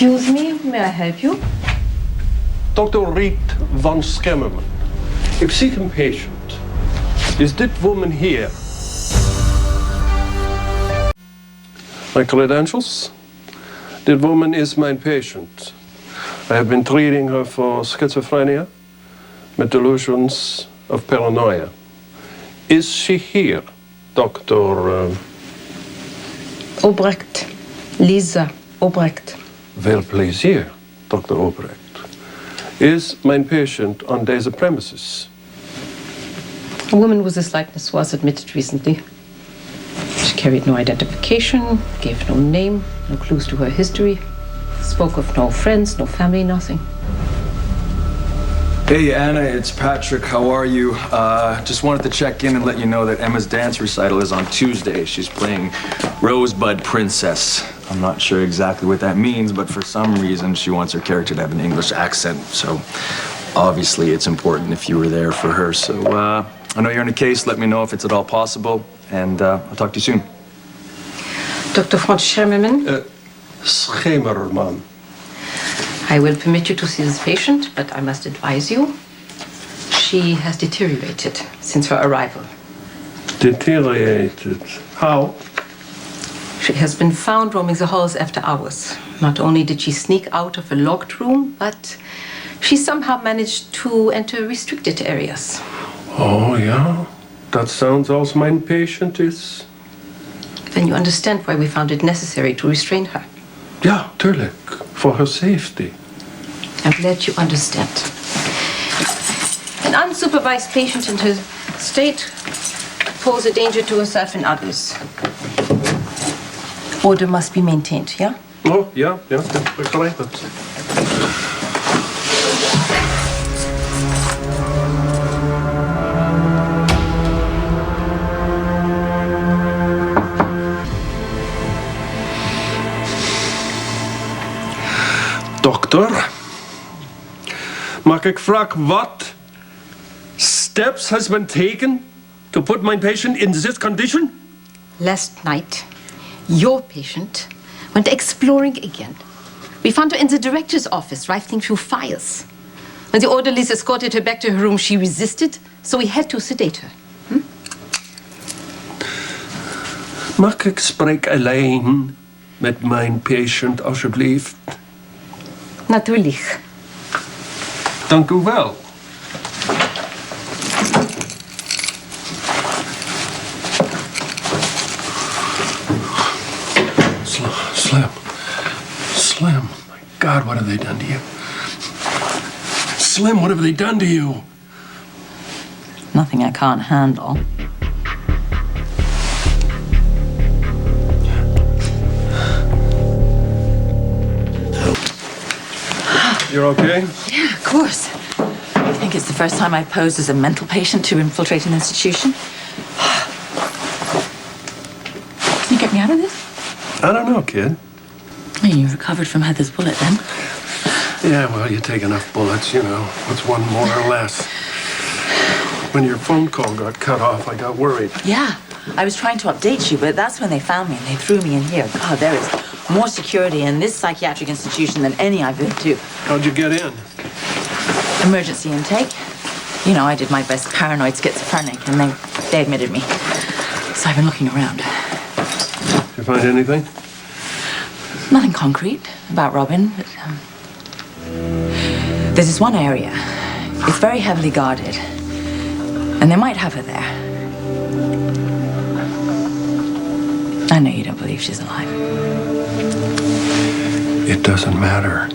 Excuse me, may I help you? Dr. Riet van Schemmerman. Ik zie een patient. Is dit woman here? My credentials? This woman is my patient. I have been treating her for schizophrenia with delusions of paranoia. Is she here, Dr. Obrecht. Lisa Obrecht. Veel plezier, Dr. Obrecht. Is my patient on deze premises? A woman with this likeness was admitted recently. She carried no identification, gave no name, no clues to her history, spoke of no friends, no family, nothing. Hey, Anna, it's Patrick. How are you? Just wanted to check in and let you know that Emma's dance recital is on Tuesday. She's playing Rosebud Princess. I'm not sure exactly what that means, but for some reason she wants her character to have an English accent. So obviously it's important if you were there for her. So I know you're in a case. Let me know if it's at all possible, and I'll talk to you soon. Dr. Franz Schemmerman? Schemerman. I will permit you to see this patient, but I must advise you, she has deteriorated since her arrival. Deteriorated. How? She has been found roaming the halls after hours. Not only did she sneak out of a locked room, but she somehow managed to enter restricted areas. Oh, yeah? Dat sounds als mijn patient is. Then you understand why we found it necessary to restrain her. Ja, tuurlijk. For her safety. I'm glad you understand. An unsupervised patient in her state poses a danger to herself and others. Order must be maintained, yeah? Oh, ja, begrijp het. Dokter, mag ik vragen wat steps has been taken to put my patient in this condition? Last night, your patient went exploring again. We found her in the director's office, rifling through files. When the orderlies escorted her back to her room, she resisted, so we had to sedate her. Mag ik spreken alleen met mijn patient, alsjeblieft? Natuurlijk. Dank u wel. Slim. My God, what have they done to you? Slim, what have they done to you? Nothing I can't handle. You're okay? Yeah, of course. I think it's the first time I've posed as a mental patient to infiltrate an institution. Can you get me out of this? I don't know, kid. Oh, you recovered from Heather's bullet then? Yeah, well, you take enough bullets, you know. What's one more or less? When your phone call got cut off, I got worried. Yeah, I was trying to update you, but that's when they found me and they threw me in here. God, there is more security in this psychiatric institution than any I've been to. How'd you get in? Emergency intake. You know, I did my best paranoid schizophrenic, and they admitted me. So I've been looking around. You find anything? Nothing concrete about Robin, but there's this one area. It's very heavily guarded, and they might have her there. I know you don't believe she's alive. It doesn't matter.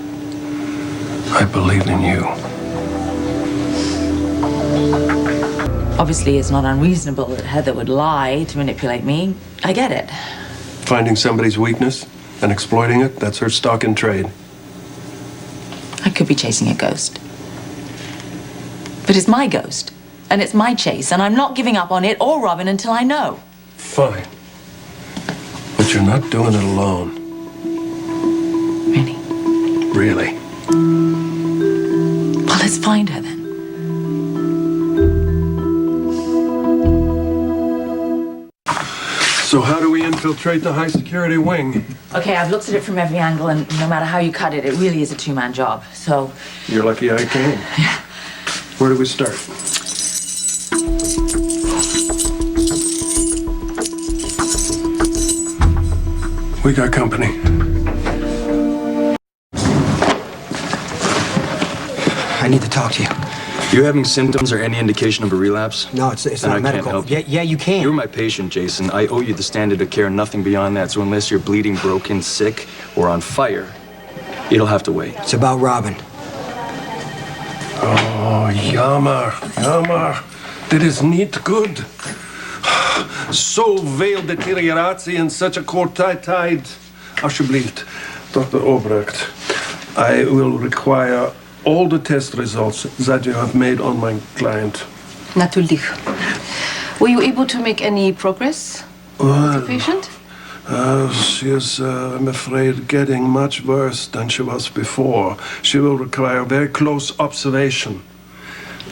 I believe in you. Obviously, it's not unreasonable that Heather would lie to manipulate me. I get it. Finding somebody's weakness and exploiting it, that's her stock in trade. I could be chasing a ghost. But it's my ghost, and it's my chase, and I'm not giving up on it or Robin until I know. Fine. But you're not doing it alone. Really? Really. Well, let's find her then. So how do we infiltrate the high-security wing. Okay, I've looked at it from every angle, and no matter how you cut it, it really is a two-man job. So, You're lucky I came. Where do we start? We got company. I need to talk to you. You having symptoms or any indication of a relapse? No, it's Then not I medical. can't help you. Yeah, you can. You're my patient, Jason. I owe you the standard of care, nothing beyond that. So unless you're bleeding, broken, sick, or on fire, it'll have to wait. It's about Robin. Oh, jammer. Dit is niet good. Zoveel deterioratie in such a korte tijd. Alsjeblieft, Dr. Obrecht. I will require all the test results that you have made on my client. Natuurlijk. Were you able to make any progress with the patient? She is, I'm afraid, getting much worse than she was before. She will require very close observation.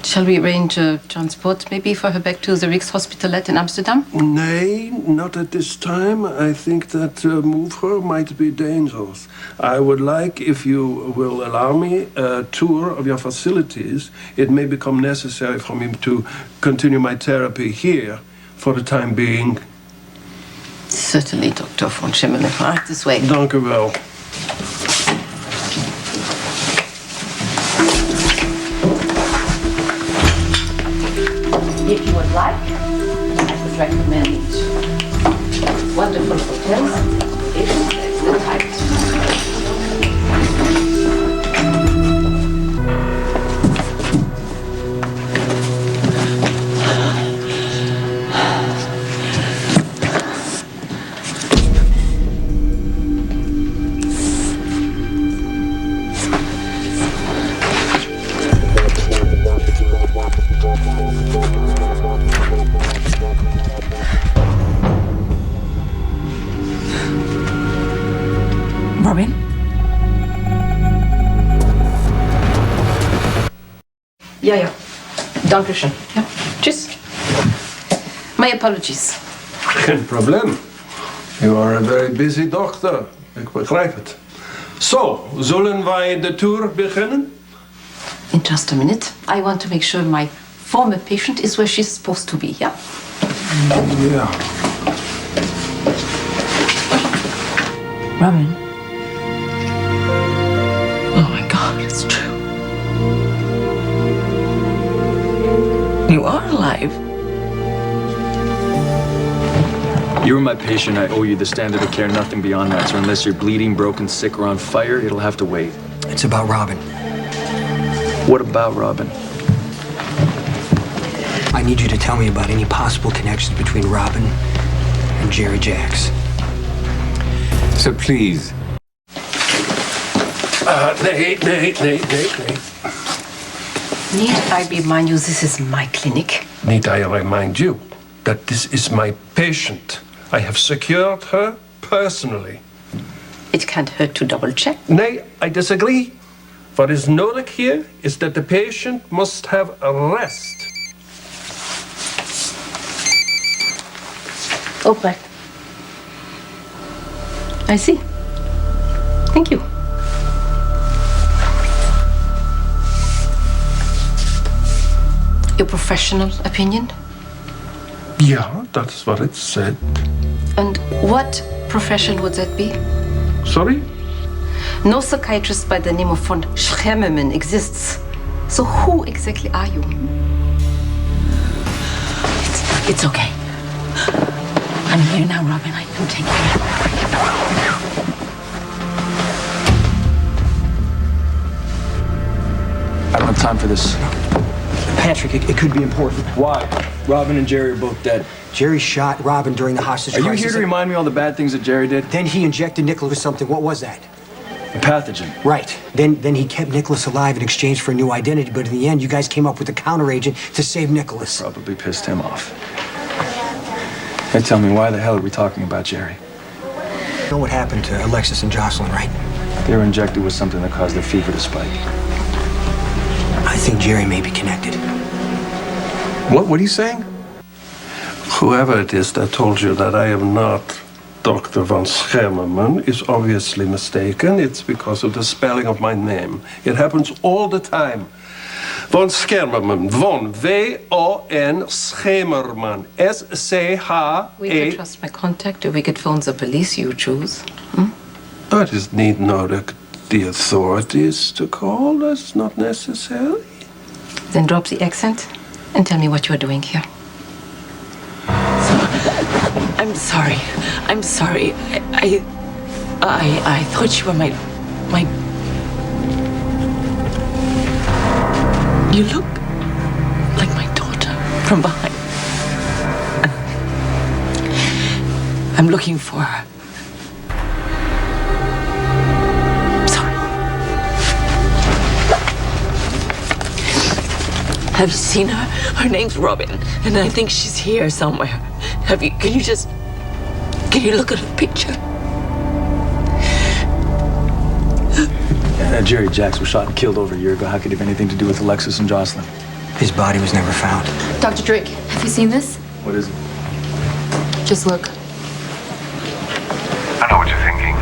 Shall we arrange a transport maybe for her back to the Rijkshospitalet in Amsterdam? Nay, not at this time. I think that move her might be dangerous. I would like, if you will allow me, a tour of your facilities. It may become necessary for me to continue my therapy here for the time being. Certainly, Dr. von Schimmelen. Right this way. Dank u wel. If you would like, I would recommend wonderful hotels. It's the type. Robin? Ja. Dankeschön. Ja. Tschüss. My apologies. Geen probleem. You are a very busy doctor. Ik begrijp het. Zo, zullen wij de tour beginnen? In just a minute. I want to make sure my former patient is where she's supposed to be, yeah? Ja. Robin? Oh my God, it's true. You are alive. You were my patient. I owe you the standard of care, nothing beyond that. So unless you're bleeding, broken, sick, or on fire, it'll have to wait. It's about Robin. What about Robin? I need you to tell me about any possible connections between Robin and Jerry Jacks. So please, Nee. Need I remind you this is my clinic? Need I remind you that this is my patient? I have secured her personally. It can't hurt to double check. Nee, I disagree. What is nodig here is that the patient must have a rest. Obrecht. I see. Thank you. Your professional opinion? Yeah, that's what it said. And what profession would that be? Sorry? No psychiatrist by the name of von Schemmerman exists. So who exactly are you? It's okay. I'm here now, Robin. I can take care. I don't have time for this. Patrick, it could be important. Why? Robin and Jerry are both dead. Jerry shot Robin during the hostage Are you crisis. here to remind me all the bad things that Jerry did? Then he injected Nicholas with something. What was that? A pathogen. Right. Then he kept Nicholas alive in exchange for a new identity, but in the end, you guys came up with a counteragent to save Nicholas. Probably pissed him off. Hey, tell me, why the hell are we talking about Jerry? You know what happened to Alexis and Jocelyn, right? They were injected with something that caused their fever to spike. I think Jerry may be connected. what are you saying? Whoever it is that told you that I am not, Dr. von Schermerman is obviously mistaken. It's because of the spelling of my name. It happens all the time. Von Schermerman. Von. V-O-N. Schemerman. S-C-H-E. We could trust my contact, or we could phone the police, you choose. I just need know the authorities to call. That's not necessary. Then drop the accent and tell me what you're doing here. I'm sorry. I'm sorry. I thought you were my. You look like my daughter from behind. I'm looking for her. Sorry. Have you seen her? Her name's Robin, and I think she's here somewhere. Can you look at her picture? Jerry Jacks was shot and killed over a year ago. How could he have anything to do with Alexis and Jocelyn? His body was never found. Dr. Drake, have you seen this? What is it? Just look. I know what you're thinking.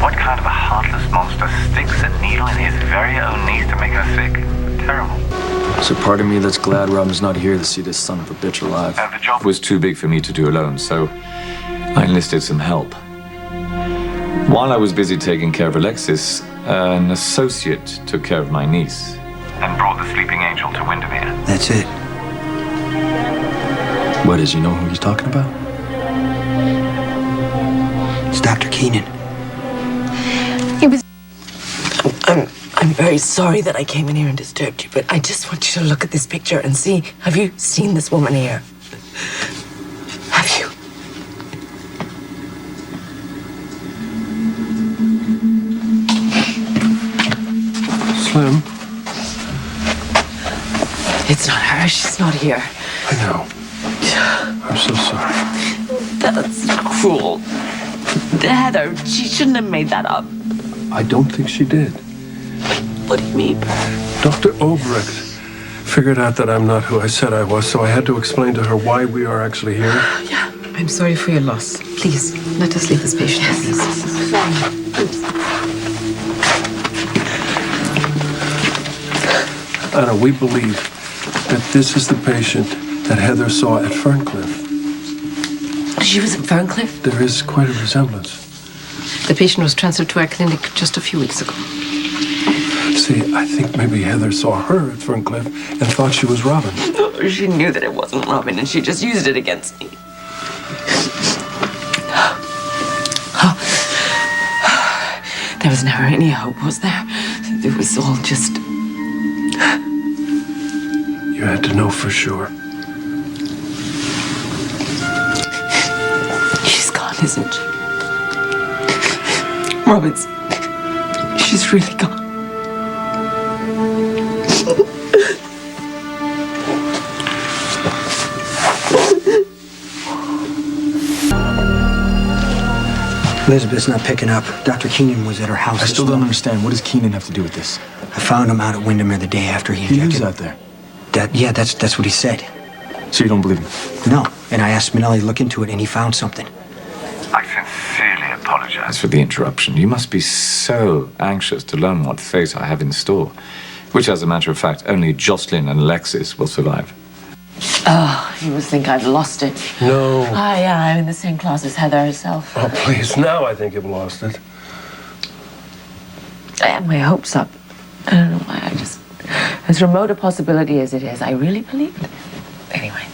What kind of a heartless monster sticks a needle in his very own knees to make her sick? Terrible. So part of me that's glad Robin's not here to see this son of a bitch alive. The job It was too big for me to do alone, so I enlisted some help. While I was busy taking care of Alexis, an associate took care of my niece. and brought the sleeping angel to Windermere. That's it. What is, you know who he's talking about? It's Dr. Keenan. I'm very sorry that I came in here and disturbed you, but I just want you to look at this picture and see, have you seen this woman here? Have you? Slim, It's not her. She's not here. I know. I'm so sorry. That's cruel. Heather, she shouldn't have made that up. I don't think she did. What do you mean? Dr. Obrecht figured out that I'm not who I said I was, so I had to explain to her why we are actually here. I'm sorry for your loss. Please, let us leave this patient. Anna, we believe that this is the patient that Heather saw at Ferncliff. She was at Ferncliff? There is quite a resemblance. The patient was transferred to our clinic just a few weeks ago. See, I think maybe Heather saw her at Ferncliff and thought she was Robin. No, she knew that it wasn't Robin, and she just used it against me. There was never any hope, was there? It was all just... You had to know for sure. She's gone, isn't she? Robin's... She's really gone. Elizabeth's not picking up. Dr. Keenan was at her house. I still don't understand. What does Keenan have to do with this? I found him out at Windermere the day after he He injected. lives out there. That's what he said. So you don't believe him? No. And I asked Manelli to look into it, and he found something. I sincerely apologize. As for the interruption, you must be so anxious to learn what fate I have in store, which, as a matter of fact, only Jocelyn and Alexis will survive. Oh, you must think I've lost it. No. Ah, yeah, I'm in the same class as Heather herself. Oh, please. Now I think you've lost it. I had my hopes up. I don't know why. I just, as remote a possibility as it is, I really believed. Anyway.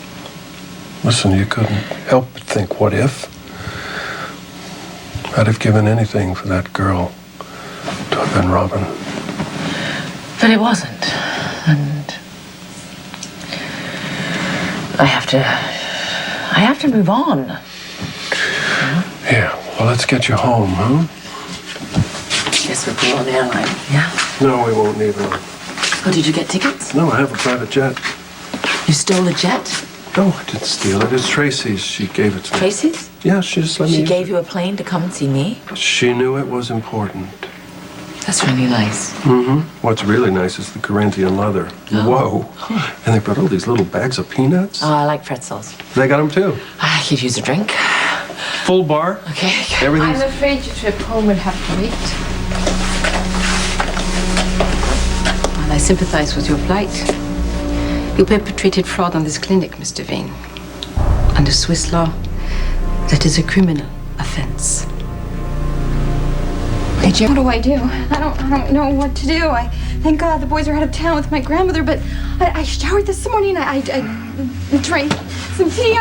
Listen, you couldn't help but think, what if? I'd have given anything for that girl to have been Robin. But it wasn't. And I have to move on. Yeah, well, let's get you home, huh? Guess we'll go on the airline, yeah? No, we won't need one. Oh, did you get tickets? No, I have a private jet. You stole a jet? No, I didn't steal it. It's Tracy's. She gave it to me. Tracy's? Yeah, she just let me She use gave you a plane to come and see me? it. She knew it was important. That's really nice. Mm-hmm. What's really nice is the Corinthian leather. Whoa. And they brought all these little bags of peanuts. Oh, I like pretzels. They got them too. I could use a drink. full bar. Okay. Everything's... I'm afraid your trip home will have to wait. While I sympathize with your plight, you perpetrated fraud on this clinic, Mr. Vane. Under Swiss law, that is a criminal offense. What do I do? I don't know what to do. Thank God the boys are out of town with my grandmother, but I showered this morning. I drank some tea.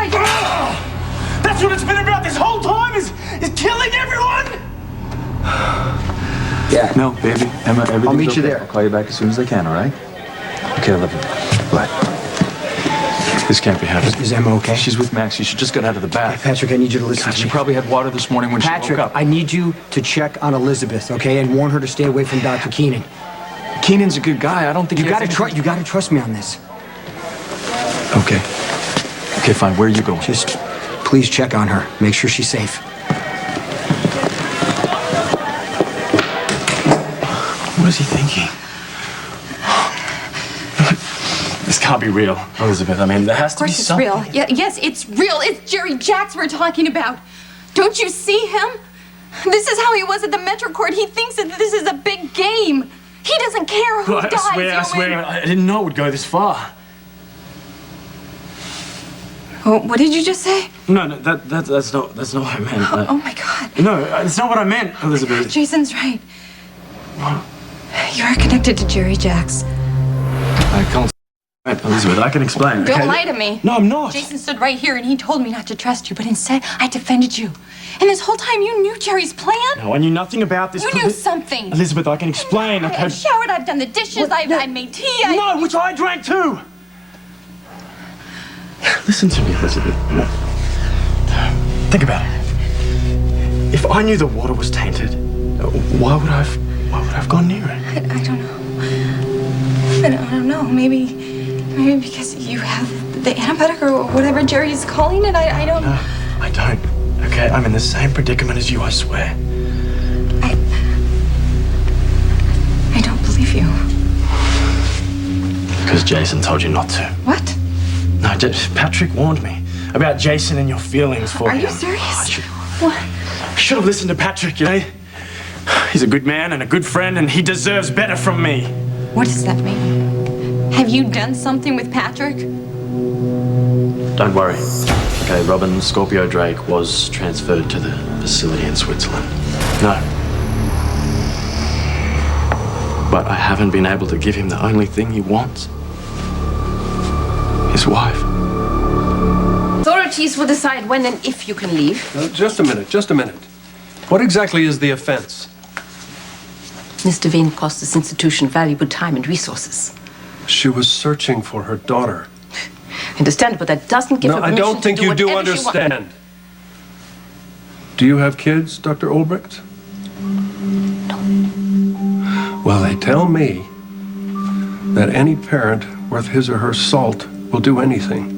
That's what it's been about this whole time, is killing everyone! Yeah. No, baby. Emma, everything's I'll meet you okay. there. I'll call you back as soon as I can, all right? Okay, I love you. Bye. This can't be happening. Is Emma okay? She's with Max. She just got out of the bath. Patrick, I need you to listen God, to she me. probably had water this morning when Patrick, she woke up. I need you to check on Elizabeth, okay, and warn her to stay away from Dr. Keenan. Keenan's a good guy. I don't think You gotta trust me on this. Okay. Okay, fine. Where are you going? Just please check on her. Make sure she's safe. What is he thinking? This can't be real, Elizabeth. I mean, there has Of to be course it's something. real. Yeah, yes, it's real. It's Jerry Jacks we're talking about. Don't you see him? This is how he was at the Metro Court. He thinks that this is a big game. He doesn't care who I dies. swear, I didn't know it would go this far. Oh, what did you just say? No, that's not what I meant. Oh my God. No, it's not what I meant, Elizabeth. Jason's right. You're connected to Jerry Jacks. I can't. Elizabeth, I can explain. Don't okay? lie to me. No, I'm not. Jason stood right here and he told me not to trust you, but instead I defended you. And this whole time you knew Jerry's plan? No, I knew nothing about this. You knew something. Elizabeth, I can explain. Okay. I've showered, I've done the dishes, I've made tea. No, which I drank too. Listen to me, Elizabeth. No. Think about it. If I knew the water was tainted, why would I have gone near it? I don't know. I don't know. Maybe because you have the antibiotic or whatever Jerry's calling it. I don't. No, I don't. Okay, I'm in the same predicament as you, I swear. I don't believe you. Because Jason told you not to. What? No, Patrick warned me about Jason and your feelings for him. Are you serious? I should have listened to Patrick, you know? He's a good man and a good friend, and he deserves better from me. What does that mean? Have you done something with Patrick? Don't worry. Okay, Robin Scorpio Drake was transferred to the facility in Switzerland. No. But I haven't been able to give him the only thing he wants. His wife. Authorities will decide when and if you can leave. Just a minute. What exactly is the offense? Mr. Vane cost this institution valuable time and resources. She was searching for her daughter. Understand, but that doesn't give her No, I permission don't think to do you do whatever she wants. understand. Do you have kids, Dr. Olbricht? No. Well, they tell me that any parent worth his or her salt will do anything,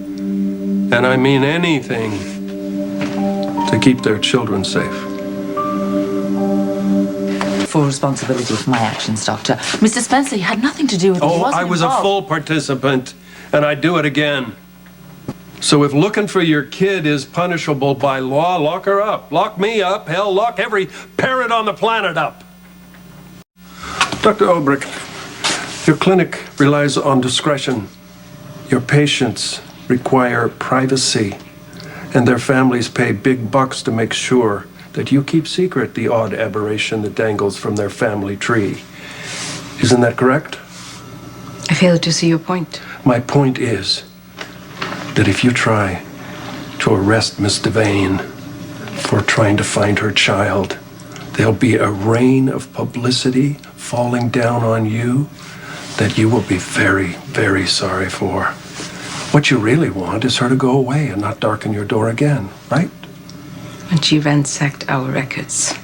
and I mean anything, to keep their children safe. Full responsibility for my actions, Doctor. Mr. Spencer, you had nothing to do with it. He Oh, wasn't I was a involved. full participant, and I'd do it again. So if looking for your kid is punishable by law, lock her up. Lock me up. Hell, lock every parent on the planet up. Dr. Olbricht, your clinic relies on discretion. Your patients require privacy, and their families pay big bucks to make sure that you keep secret the odd aberration that dangles from their family tree. Isn't that correct? I fail to see your point. My point is that if you try to arrest Miss Devane for trying to find her child, there'll be a rain of publicity falling down on you that you will be very, very sorry for. What you really want is her to go away and not darken your door again, right? When she ransacked our records,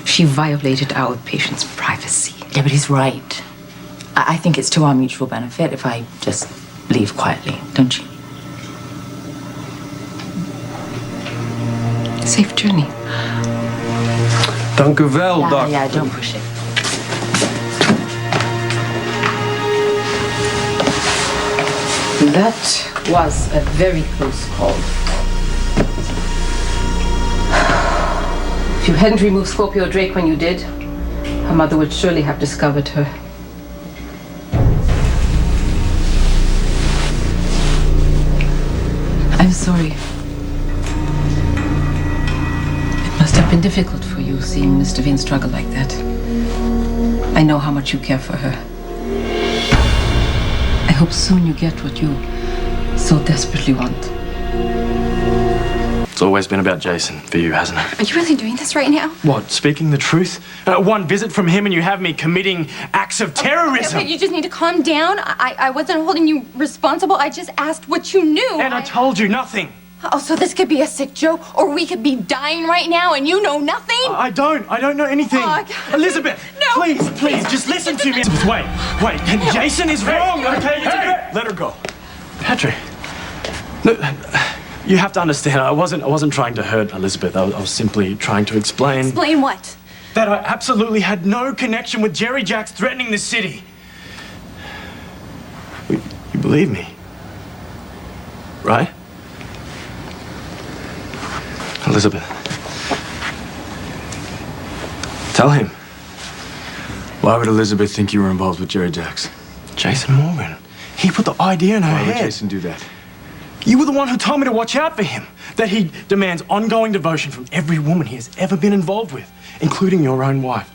she violated our patient's privacy. Yeah, but he's right. I think it's to our mutual benefit if I just leave quietly, don't you? Safe journey. Dank u wel, Doc. Yeah, don't push it. That was a very close call. If you hadn't removed Scorpio Drake when you did, her mother would surely have discovered her. I'm sorry. It must have been difficult for you seeing Mr. Vane struggle like that. I know how much you care for her. I hope soon you get what you so desperately want. It's always been about Jason for you, hasn't it? Are you really doing this right now? What, speaking the truth? One visit from him and you have me committing acts of terrorism. Okay, you just need to calm down. I wasn't holding you responsible. I just asked what you knew. And I told you nothing. Oh, so this could be a sick joke, or we could be dying right now and you know nothing? I don't know anything. Oh, God. Elizabeth, No. please, just listen to me. Wait, Jason is wrong, okay? Let her go. Patrick, look, you have to understand, I wasn't trying to hurt Elizabeth. I was simply trying to explain Explain what? that I absolutely had no connection with Jerry Jacks threatening the city. You believe me, right? Elizabeth, tell him. Why would Elizabeth think you were involved with Jerry Jacks? Jason Morgan, he put the idea in her Why would head. Jason do that? You were the one who told me to watch out for him, that he demands ongoing devotion from every woman he has ever been involved with, including your own wife.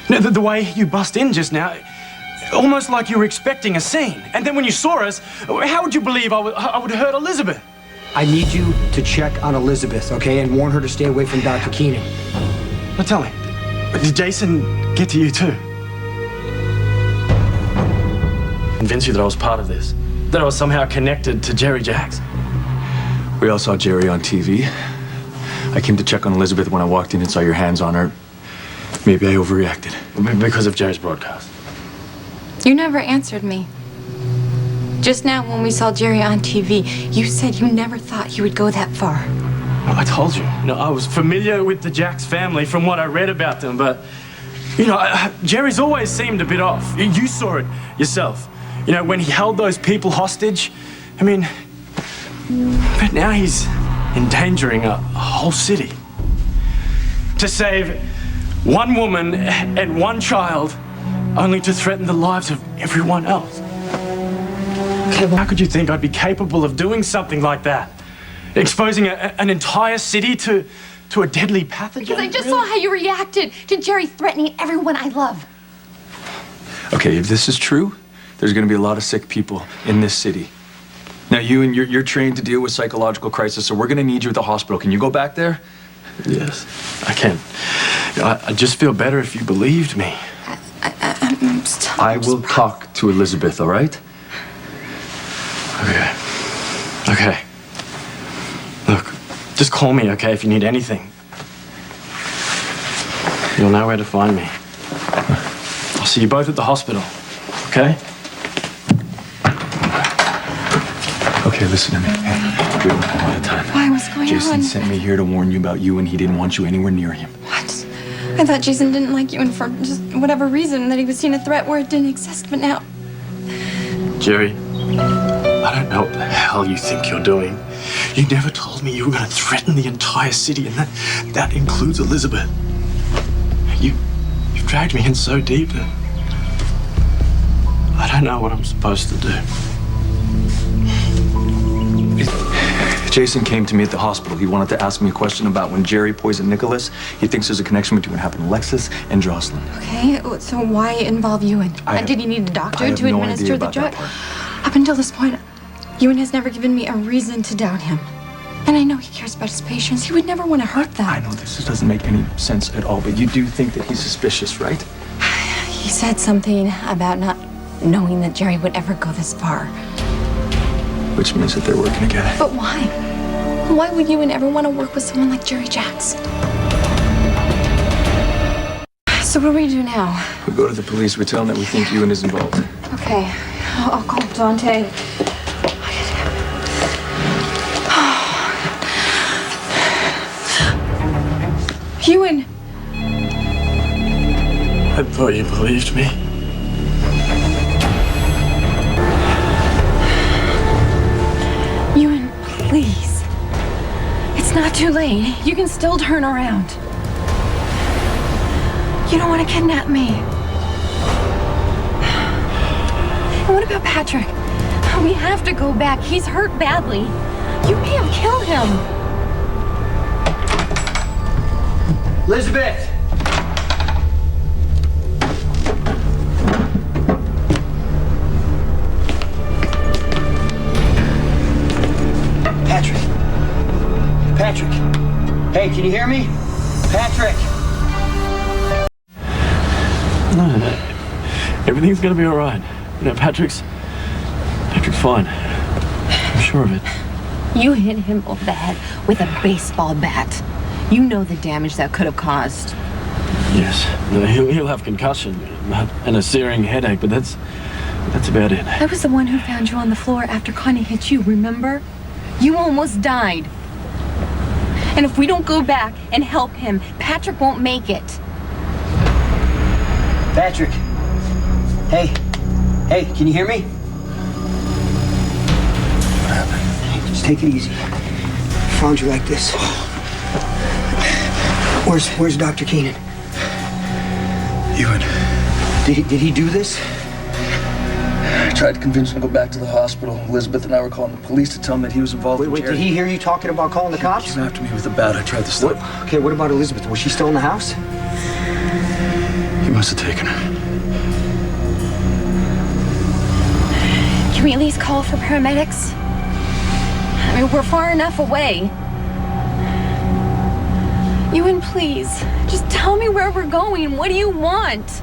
Now, the way you bust in just now, almost like you were expecting a scene. And then when you saw us, how would you believe I would hurt Elizabeth? I need you to check on Elizabeth, okay, and warn her to stay away from Dr. Keenan. Now tell me, did Jason get to you too? Convince you that I was part of this? That I was somehow connected to Jerry Jacks? We all saw Jerry on TV. I came to check on Elizabeth when I walked in and saw your hands on her. Maybe I overreacted. Because of Jerry's broadcast. You never answered me. Just now, when we saw Jerry on TV, you said you never thought you would go that far. Well, I told you. I was familiar with the Jacks family from what I read about them, but, Jerry's always seemed a bit off. You saw it yourself. When he held those people hostage. But now he's endangering a whole city. To save one woman and one child, only to threaten the lives of everyone else. Okay, well, how could you think I'd be capable of doing something like that? Exposing an entire city to a deadly pathogen? Because I just saw how you reacted to Jerry threatening everyone I love. Okay, if this is true, there's going to be a lot of sick people in this city. Now, you're trained to deal with psychological crisis, so we're going to need you at the hospital. Can you go back there? Yes, I can. I just feel better if you believed me. I will talk to Elizabeth, all right? Okay. Look, just call me, okay, if you need anything. You'll know where to find me. I'll see you both at the hospital, okay? Okay, listen to me. We don't have a lot of time. Why? What's going Jason on? sent me here to warn you about you, and he didn't want you anywhere near him. What? I thought Jason didn't like you, and for just whatever reason, that he was seeing a threat where it didn't exist, but now... Jerry, I don't know what the hell you think you're doing. You never told me you were going to threaten the entire city, and that includes Elizabeth. You've dragged me in so deep that I don't know what I'm supposed to do. Jason came to me at the hospital. He wanted to ask me a question about when Jerry poisoned Nicholas. He thinks there's a connection between what happened to Alexis and Jocelyn. Okay, so why involve Ewan? And did he need a doctor to administer the drug? Up until this point, Ewan has never given me a reason to doubt him. And I know he cares about his patients. He would never want to hurt them. I know this doesn't make any sense at all, but you do think that he's suspicious, right? He said something about not knowing that Jerry would ever go this far. Which means that they're working together. But why? Why would Ewan ever want to work with someone like Jerry Jacks? So what do we do now? We go to the police. We tell them that we think Ewan is involved. Okay, I'll call Dante. Ewan! I thought you believed me. Ewan, please. It's not too late. You can still turn around. You don't want to kidnap me. And what about Patrick? We have to go back. He's hurt badly. You may have killed him. Elizabeth! Patrick. Patrick. Hey, can you hear me? Patrick. No. Everything's gonna be all right. You know, Patrick's fine. I'm sure of it. You hit him over the head with a baseball bat. You know the damage that could have caused. Yes. No, he'll have concussion and a searing headache, but that's about it. I was the one who found you on the floor after Connie hit you, remember? You almost died. And if we don't go back and help him, Patrick won't make it. Patrick. Hey. Hey, can you hear me? What happened? Just take it easy. Found you like this. Where's Dr. Keenan? Ewan. Did he do this? I tried to convince him to go back to the hospital. Elizabeth and I were calling the police to tell him that he was involved in Wait, Jerry. did he hear you talking about calling the cops? He came after me with a bat. I tried to stop. Okay, what about Elizabeth? Was she still in the house? He must have taken her. Can we at least call for paramedics? I mean, we're far enough away. Ewan, please, just tell me where we're going. What do you want?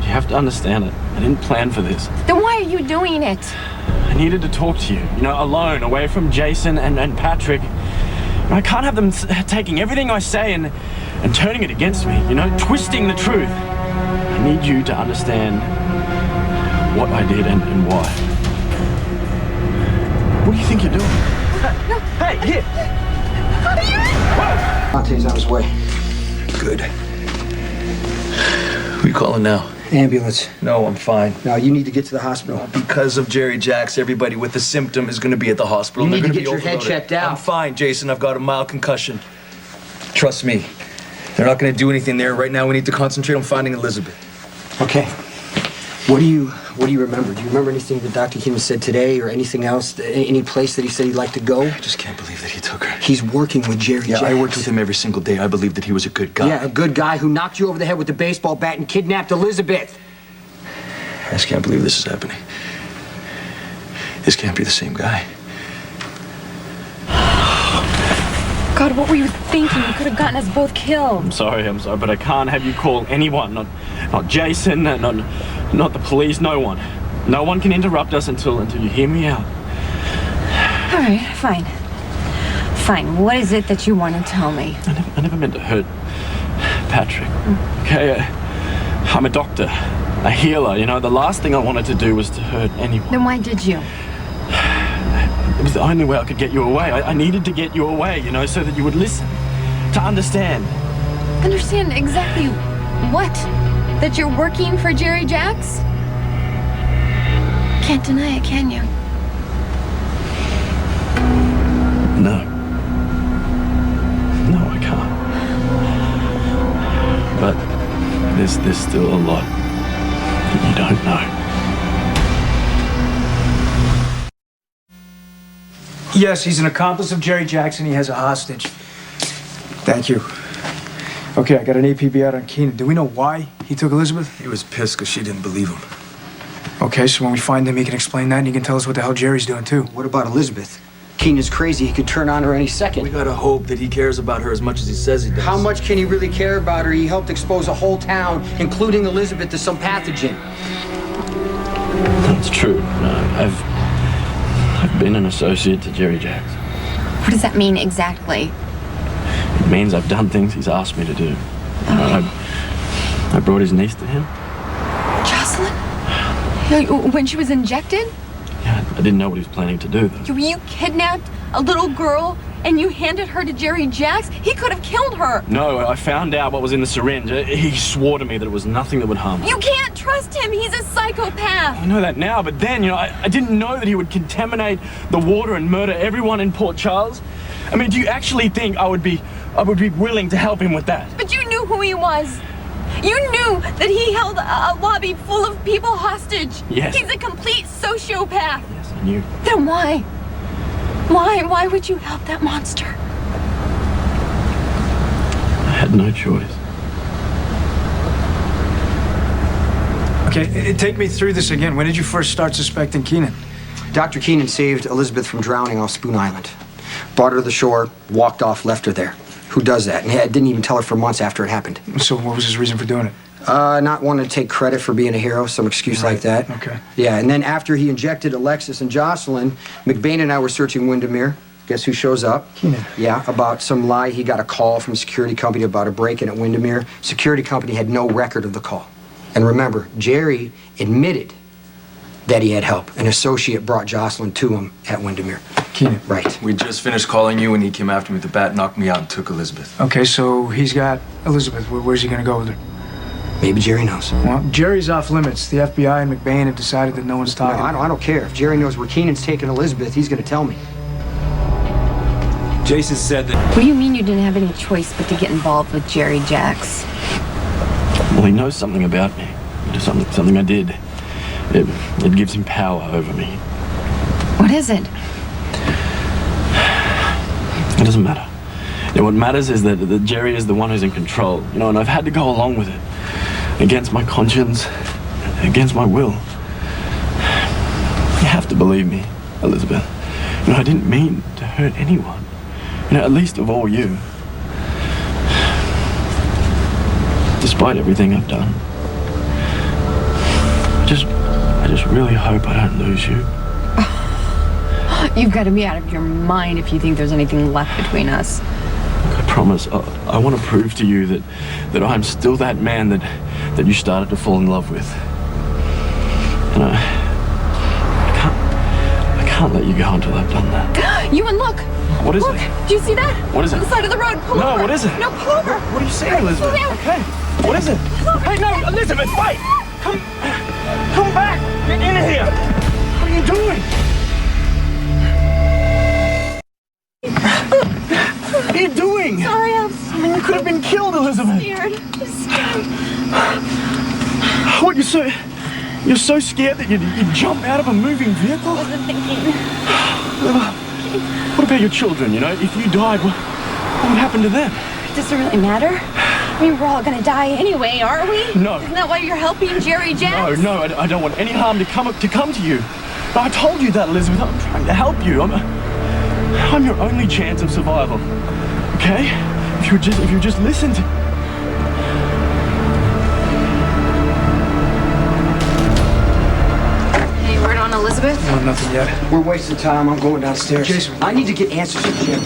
You have to understand it. I didn't plan for this. Then why are you doing it? I needed to talk to you, you know, alone, away from Jason and Patrick. I can't have them taking everything I say and turning it against me, you know, twisting the truth. I need you to understand what I did and why. What do you think you're doing? No. Hey, here! Monte's on his way. Good. Who you calling now? Ambulance. No, I'm fine. Now, you need to get to the hospital. Because of Jerry Jacks, everybody with the symptom is going to be at the hospital. You They're need to gonna get be your head overloaded. checked out. I'm fine, Jason. I've got a mild concussion. Trust me. They're not going to do anything there. Right now, we need to concentrate on finding Elizabeth. Okay. What do you remember? Do you remember anything that Dr. Keenan said today or anything else? Any place that he said he'd like to go? I just can't believe that he took her. He's working with Jerry Yeah, Jacks. I worked with him every single day. I believed that he was a good guy. Yeah, a good guy who knocked you over the head with the baseball bat and kidnapped Elizabeth. I just can't believe this is happening. This can't be the same guy. God, what were you thinking? You could have gotten us both killed. I'm sorry, but I can't have you call anyone, not Jason, not the police, no one. No one can interrupt us until you hear me out. All right, fine. Fine, what is it that you want to tell me? I never meant to hurt Patrick. Okay, I'm a doctor, a healer, you know. The last thing I wanted to do was to hurt anyone. Then why did you? It was the only way I could get you away. I needed to get you away, you know, so that you would listen, to understand. Understand exactly what? That you're working for Jerry Jacks? Can't deny it, can you? No. No, I can't. But there's still a lot that you don't know. Yes, he's an accomplice of Jerry Jackson. He has a hostage. Thank you. Okay, I got an APB out on Keenan. Do we know why he took Elizabeth? He was pissed because she didn't believe him. Okay, so when we find him, he can explain that and he can tell us what the hell Jerry's doing, too. What about Elizabeth? Keenan's crazy. He could turn on her any second. We gotta hope that he cares about her as much as he says he does. How much can he really care about her? He helped expose a whole town, including Elizabeth, to some pathogen. That's true. I've been an associate to Jerry Jacks. What does that mean exactly? It means I've done things he's asked me to do. I brought his niece to him. Jocelyn? When she was injected? Yeah, I didn't know what he was planning to do, though. You kidnapped a little girl and you handed her to Jerry Jacks? He could have killed her. No, I found out what was in the syringe. He swore to me that it was nothing that would harm her. You can't trust him. He's a psychopath. I know that now, but then, you know, I didn't know that he would contaminate the water and murder everyone in Port Charles. I mean, do you actually think I would be willing to help him with that? But you knew who he was. You knew that he held a lobby full of people hostage. Yes. He's a complete sociopath. Yes, I knew. Then why? Why would you help that monster? I had no choice. Okay, take me through this again. When did you first start suspecting Keenan? Dr. Keenan saved Elizabeth from drowning off Spoon Island. Brought her to the shore, walked off, left her there. Who does that? And he didn't even tell her for months after it happened. So what was his reason for doing it? Not wanting to take credit for being a hero, some excuse like that. Okay. Yeah, and then after he injected Alexis and Jocelyn, McBain and I were searching Windermere. Guess who shows up? Keenan. Yeah, about some lie. He got a call from a security company about a break-in at Windermere. Security company had no record of the call. And remember, Jerry admitted that he had help. An associate brought Jocelyn to him at Windermere. Keenan. Right. We just finished calling you, and he came after me with the bat, knocked me out, and took Elizabeth. Okay, so he's got Elizabeth. Where's he gonna go with her? Maybe Jerry knows. Well, Jerry's off limits. The FBI and McBain have decided that no one's No, talking. I don't care. If Jerry knows where Keenan's taking Elizabeth, he's going to tell me. Jason said that. What do you mean you didn't have any choice but to get involved with Jerry Jacks? Well, he knows something about me. Something I did. It gives him power over me. What is it? It doesn't matter. You know, what matters is that Jerry is the one who's in control. You know, and I've had to go along with it. Against my conscience, against my will. You have to believe me, Elizabeth. You know, I didn't mean to hurt anyone. You know, at least of all you. Despite everything I've done. I just really hope I don't lose you. You've got to be out of your mind if you think there's anything left between us. I promise, I want to prove to you that I'm still that man that you started to fall in love with. And I can't let you go until I've done that. Ewan, look! What is Look, it? do you see that? What is it? On the side of the road. Pull No, over. what is it? No, pull over. What are you saying, Elizabeth? Slow down. Okay, what is it? Hey, no, Elizabeth, wait! Come back! Get in here! What are you doing? What are you doing? Sorry, I'm You could have been killed, Elizabeth. scared. I'm scared. What, you're so scared that you jump out of a moving vehicle? I wasn't thinking. What about your children, you know? If you died, what would happen to them? Does it really matter? I mean, we're all gonna die anyway, aren't we? No. Isn't that why you're helping Jerry Jacks? No, I don't want any harm to come to you. I told you that, Elizabeth. I'm trying to help you. I'm your only chance of survival. Okay? If you just listen to... Any word on Elizabeth? No, nothing yet. We're wasting time. I'm going downstairs. Jason. I need to get answers from Jerry.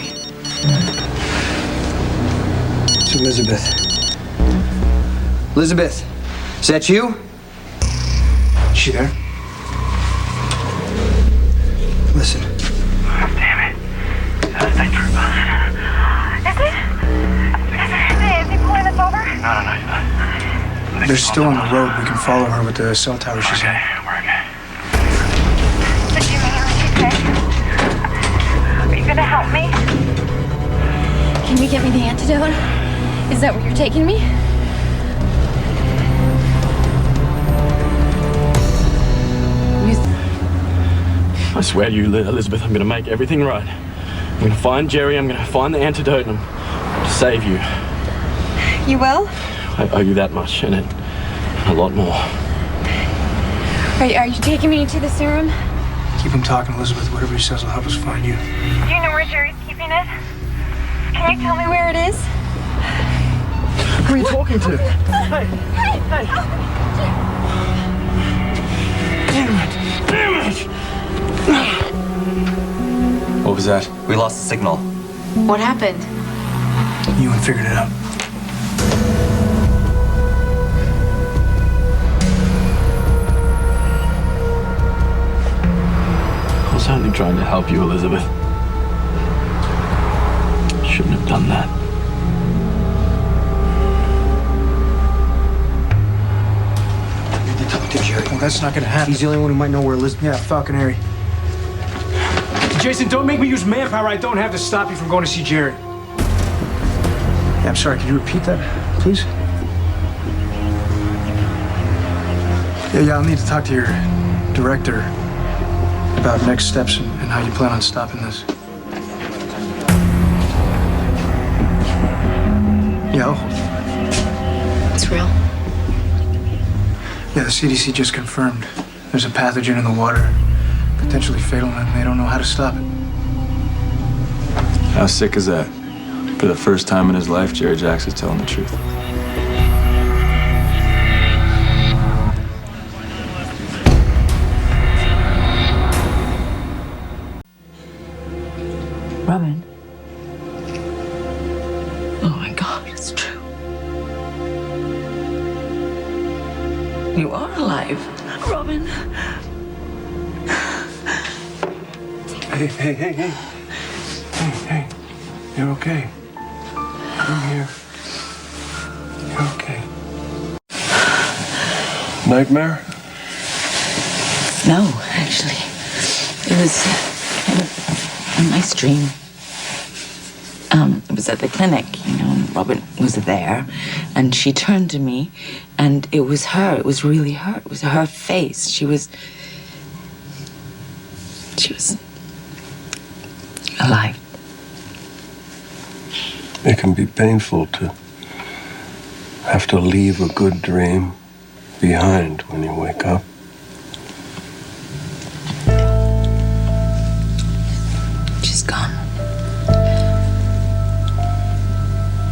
It's Elizabeth. Elizabeth, is that you? Is she there? Listen. Damn it. That's a trooper. Is he pulling us over? No. They're still on the road. We can follow her with the cell tower she's in. We're okay. Did you hear what she said? Are you gonna help me? Can you get me the antidote? Is that where you're taking me? I swear to you, Elizabeth, I'm going to make everything right. I'm going to find Jerry, I'm going to find the antidote, and I'm going to save you. You will? I owe you that much, and a lot more. Are you taking me to the serum? Keep him talking, Elizabeth. Whatever he says will help us find you. Do you know where Jerry's keeping it? Can you tell me where it is? Who are you talking to? Hey! Damn it! What was that? We lost the signal. What happened? Ewan figured it out. I was only trying to help you, Elizabeth. Shouldn't have done that. I need to talk to Jerry. Well, that's not gonna happen. He's the only one who might know where Elizabeth... Yeah, Falconeri. Jason, don't make me use manpower I don't have to stop you from going to see Jerry. Yeah, I'm sorry. Can you repeat that, please? Yeah, I'll need to talk to your director about next steps and how you plan on stopping this. Yeah, I'll hold it. It's real. Yeah, the CDC just confirmed there's a pathogen in the water, potentially fatal, and they don't know how to stop it. How sick is that? For the first time in his life, Jerry Jackson's telling the truth. Robin. Oh my God, it's true. You are alive, Robin. Hey. You're okay. I'm here. You're okay. Nightmare? No, actually. It was kind of a nice dream. It was at the clinic, and Robin was there, and she turned to me, and it was her. It was really her. It was her face. She was alive. It can be painful to have to leave a good dream behind when you wake up. She's gone.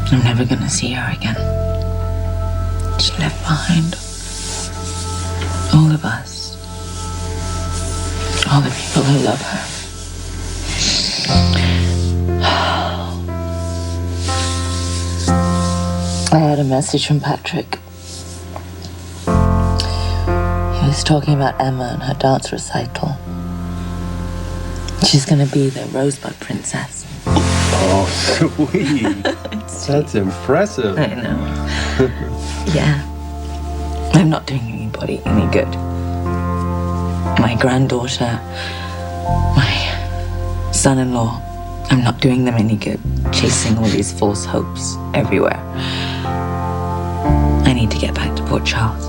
I'm never gonna see her again. She left behind all of us, all the people who love her. I had a message from Patrick. He was talking about Emma and her dance recital. She's gonna be the Rosebud Princess. Oh, sweet. That's impressive. I know. Yeah. I'm not doing anybody any good. My granddaughter, my son-in-law, I'm not doing them any good, chasing all these false hopes everywhere. I need to get back to Port Charles.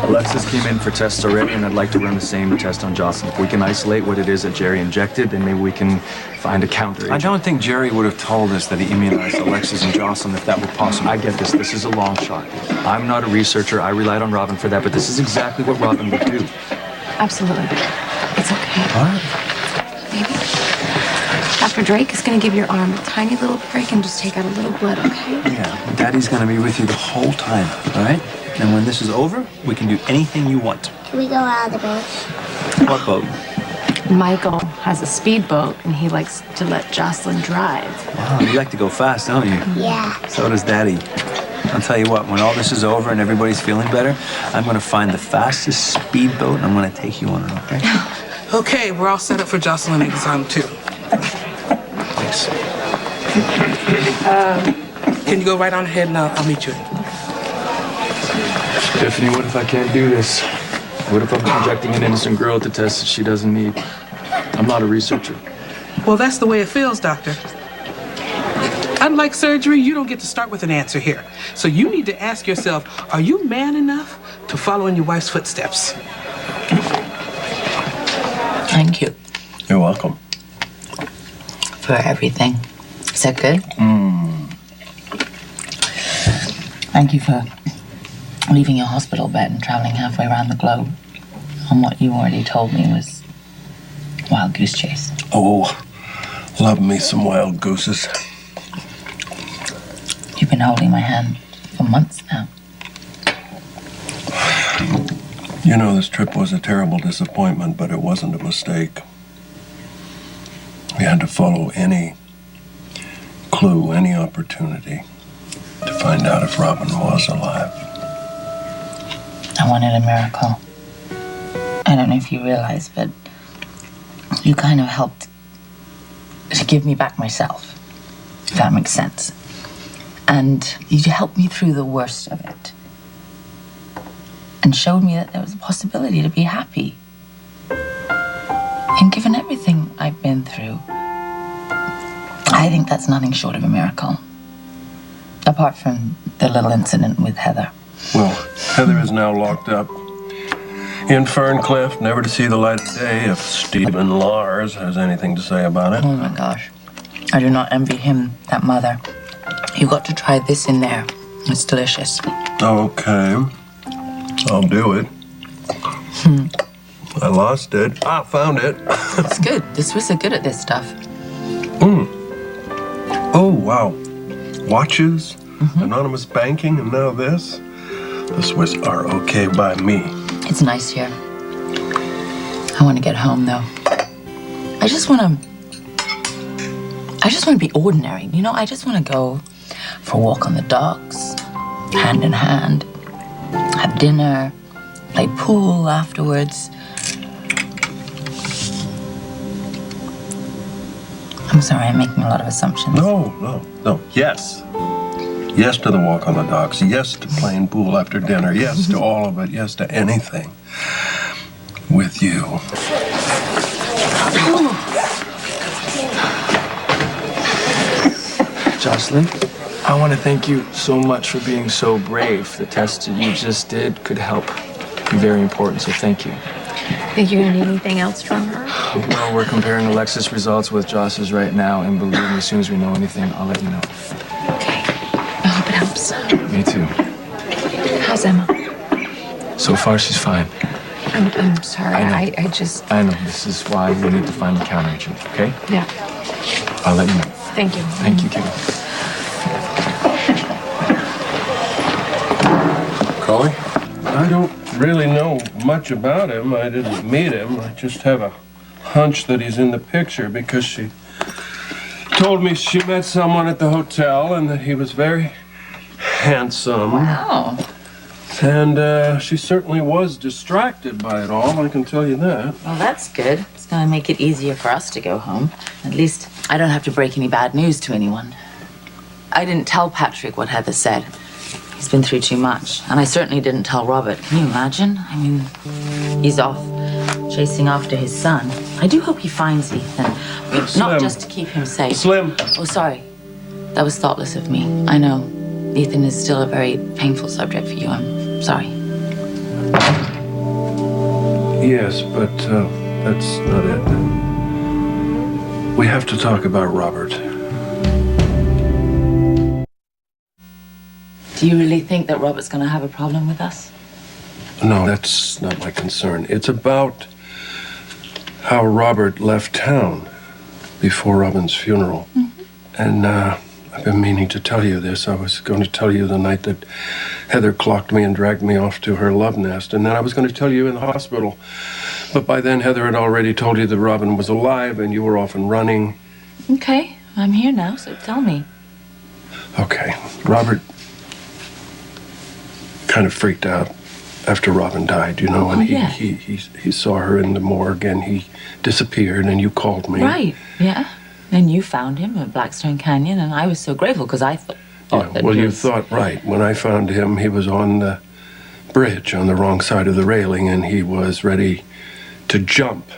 Alexis came in for tests already, and I'd like to run the same test on Jocelyn. If we can isolate what it is that Jerry injected, then maybe we can find a counter. I don't think Jerry would have told us that he immunized Alexis and Jocelyn if that were possible. I get this. This is a long shot. I'm not a researcher. I relied on Robin for that, but this is exactly what Robin would do. Absolutely. It's okay. All right. Baby. Dr. Drake is going to give your arm a tiny little prick and just take out a little blood, okay? Yeah, Daddy's gonna be with you the whole time, all right? And when this is over, we can do anything you want. Can we go out of the boat? What boat? Michael has a speedboat, and he likes to let Jocelyn drive. Wow, you like to go fast, don't you? Yeah. So does Daddy. I'll tell you what, when all this is over and everybody's feeling better, I'm gonna find the fastest speedboat and I'm gonna take you on it, okay? Okay, we're all set up for Jocelyn exam 2. Thanks. Can you go right on ahead and I'll meet you? Tiffany, what if I can't do this? What if I'm injecting an innocent girl with a test that she doesn't need? I'm not a researcher. Well, that's the way it feels, Doctor. Unlike surgery, you don't get to start with an answer here. So you need to ask yourself, are you man enough to follow in your wife's footsteps? Thank you You're welcome. for everything. Is that good? Thank you for leaving your hospital bed and traveling halfway around the globe on what you already told me was wild goose chase. Oh, love me some wild gooses. You've been holding my hand for months now. You know, this trip was a terrible disappointment, but it wasn't a mistake. We had to follow any clue, any opportunity to find out if Robin was alive. I wanted a miracle. I don't know if you realize, but you kind of helped to give me back myself, if that makes sense. And you helped me through the worst of it and showed me that there was a possibility to be happy. And given everything I've been through, I think that's nothing short of a miracle. Apart from the little incident with Heather. Well, Heather is now locked up in Ferncliff, never to see the light of day if Stephen Lars has anything to say about it. Oh my gosh. I do not envy him, that mother. You got to try this in there. It's delicious. Okay. I'll do it. I lost it. Ah, found it. It's good. The Swiss are good at this stuff. Oh, wow. Watches, anonymous banking, and now this. The Swiss are okay by me. It's nice here. I want to get home, though. I just want to be ordinary. You know, I just want to go for a walk on the docks, hand in hand, have dinner, play pool afterwards. I'm sorry, I'm making a lot of assumptions. No. Yes. Yes to the walk on the docks. Yes to playing pool after dinner. Yes to all of it. Yes to anything. With you. Jocelyn, I want to thank you so much for being so brave. The test that you just did could help be very important, so thank you. Think you're gonna need anything else from her? Well, we're comparing Alexis' results with Joss's right now, and believe me, as soon as we know anything, I'll let you know. Okay. I hope it helps. Me too. How's Emma? So far, she's fine. I'm sorry. I know. I just... I know. This is why we need to find the counteragent, okay? Yeah. I'll let you know. Thank you. Thank you, Kitty. Collie? I don't really know much about him. I didn't meet him. I just have a hunch that he's in the picture because she told me she met someone at the hotel and that he was very handsome. Wow. And she certainly was distracted by it all, I can tell you that. Well, that's good. It's going to make it easier for us to go home. At least I don't have to break any bad news to anyone. I didn't tell Patrick what Heather said. He's been through too much. And I certainly didn't tell Robert. Can you imagine? I mean, he's off chasing after his son. I do hope he finds Ethan. I mean, not just to keep him safe. Slim. Oh, sorry. That was thoughtless of me. I know. Ethan is still a very painful subject for you. I'm sorry. Yes, but that's not it. We have to talk about Robert. Do you really think that Robert's going to have a problem with us? No, that's not my concern. It's about how Robert left town before Robin's funeral. And I've been meaning to tell you this. I was going to tell you the night that Heather clocked me and dragged me off to her love nest. And then I was going to tell you in the hospital. But by then, Heather had already told you that Robin was alive and you were off and running. Okay, I'm here now, so tell me. Okay, Robert kind of freaked out after Robin died, you know, and he saw her in the morgue and he disappeared and you called me. Right, yeah. And you found him at Blackstone Canyon, and I was so grateful because I thought that well, you thought right. When I found him, he was on the bridge on the wrong side of the railing and he was ready to jump.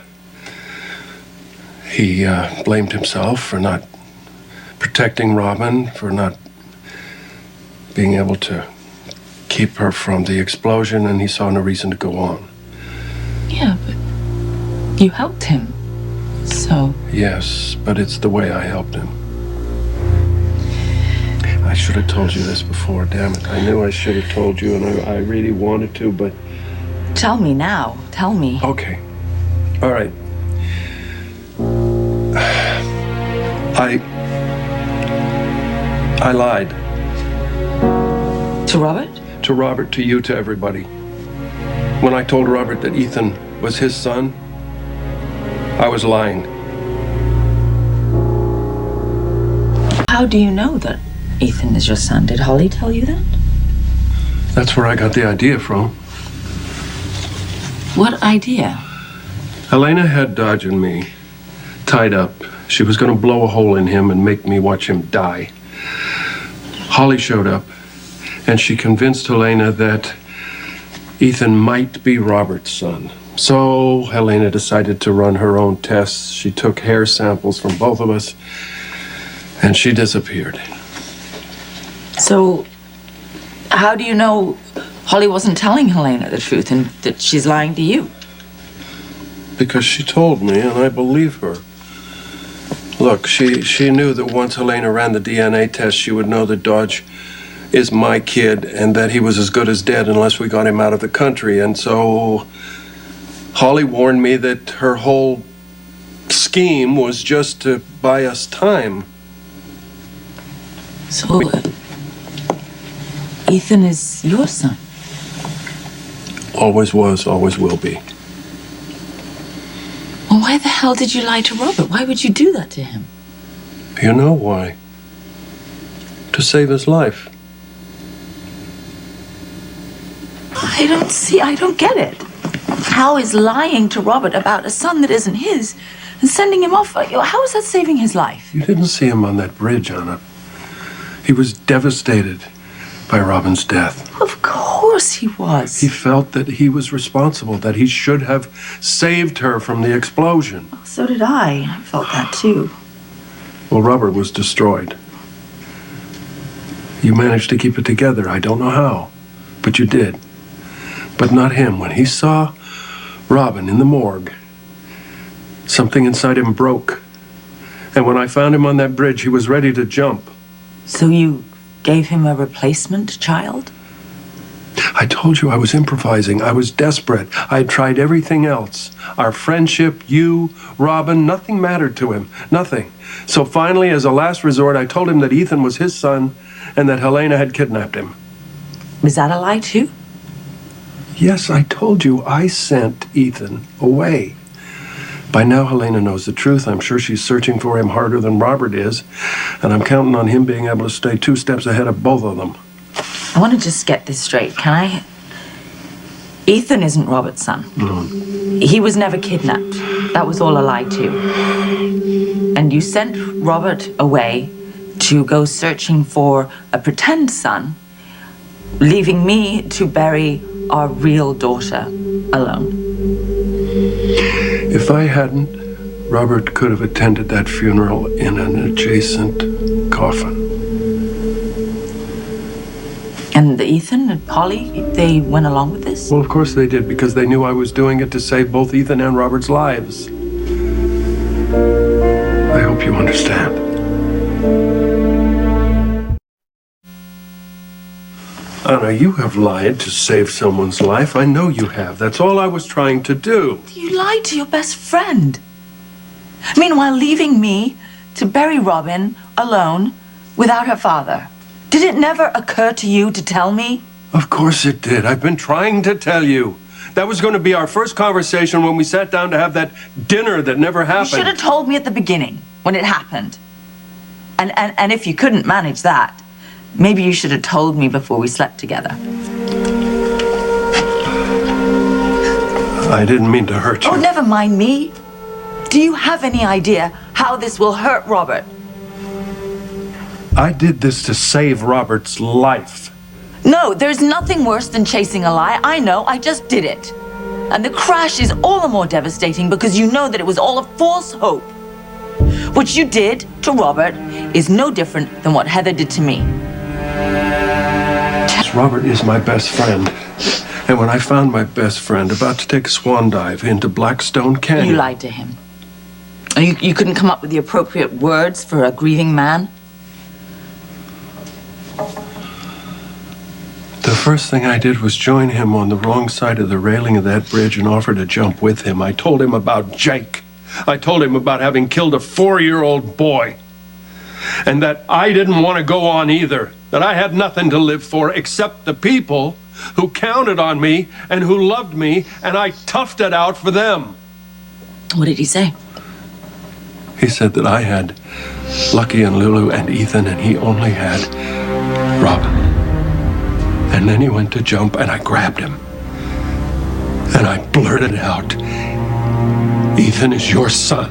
He blamed himself for not protecting Robin, for not being able to keep her from the explosion, and he saw no reason to go on. Yeah, but you helped him, so... Yes, but it's the way I helped him. I should have told you this before, damn it. I knew I should have told you, and I really wanted to, but... Tell me now. Tell me. Okay. All right. I lied. To Robert? To Robert, to you, to everybody. When I told Robert that Ethan was his son, I was lying. How do you know that Ethan is your son? Did Holly tell you that? That's where I got the idea from. What idea? Helena had Dodge and me tied up. She was going to blow a hole in him and make me watch him die. Holly showed up, and she convinced Helena that Ethan might be Robert's son. So Helena decided to run her own tests. She took hair samples from both of us, and she disappeared. So, how do you know Holly wasn't telling Helena the truth and that she's lying to you? Because she told me, and I believe her. Look, she knew that once Helena ran the DNA test, she would know that Dodge is my kid and that he was as good as dead unless we got him out of the country. And so Holly warned me that her whole scheme was just to buy us time. So, Ethan is your son? Always was, always will be. Well, why the hell did you lie to Robert? Why would you do that to him? You know why? To save his life. I don't get it. How is lying to Robert about a son that isn't his and sending him off, how is that saving his life? You didn't see him on that bridge, Anna. He was devastated by Robin's death. Of course he was. He felt that he was responsible, that he should have saved her from the explosion. So did I. I felt that too. Well, Robert was destroyed. You managed to keep it together. I don't know how, but you did. But not him. When he saw Robin in the morgue, something inside him broke. And when I found him on that bridge, he was ready to jump. So you gave him a replacement child? I told you I was improvising. I was desperate. I had tried everything else. Our friendship, you, Robin, nothing mattered to him. Nothing. So finally, as a last resort, I told him that Ethan was his son and that Helena had kidnapped him. Was that a lie too? Yes, I told you I sent Ethan away. By now, Helena knows the truth. I'm sure she's searching for him harder than Robert is, and I'm counting on him being able to stay 2 steps ahead of both of them. I want to just get this straight. Can I? Ethan isn't Robert's son. No. He was never kidnapped. That was all a lie too. And you sent Robert away to go searching for a pretend son, leaving me to bury our real daughter alone. If I hadn't, Robert could have attended that funeral in an adjacent coffin. And Ethan and Polly, they went along with this? Well, of course they did, because they knew I was doing it to save both Ethan and Robert's lives. I hope you understand. Anna, you have lied to save someone's life. I know you have. That's all I was trying to do. You lied to your best friend. Meanwhile, leaving me to bury Robin alone without her father. Did it never occur to you to tell me? Of course it did. I've been trying to tell you. That was going to be our first conversation when we sat down to have that dinner that never happened. You should have told me at the beginning, when it happened. And if you couldn't manage that, maybe you should have told me before we slept together. I didn't mean to hurt you. Oh, never mind me. Do you have any idea how this will hurt Robert? I did this to save Robert's life. No, there's nothing worse than chasing a lie. I know, I just did it. And the crash is all the more devastating because you know that it was all a false hope. What you did to Robert is no different than what Heather did to me. Robert is my best friend. And when I found my best friend about to take a swan dive into Blackstone Canyon... You lied to him. You couldn't come up with the appropriate words for a grieving man? The first thing I did was join him on the wrong side of the railing of that bridge and offer to jump with him. I told him about Jake. I told him about having killed a 4-year-old boy. And that I didn't want to go on either. That I had nothing to live for except the people who counted on me and who loved me, and I toughed it out for them. What did he say? He said that I had Lucky and Lulu and Ethan, and he only had Robin. And then he went to jump, and I grabbed him. And I blurted out, Ethan is your son.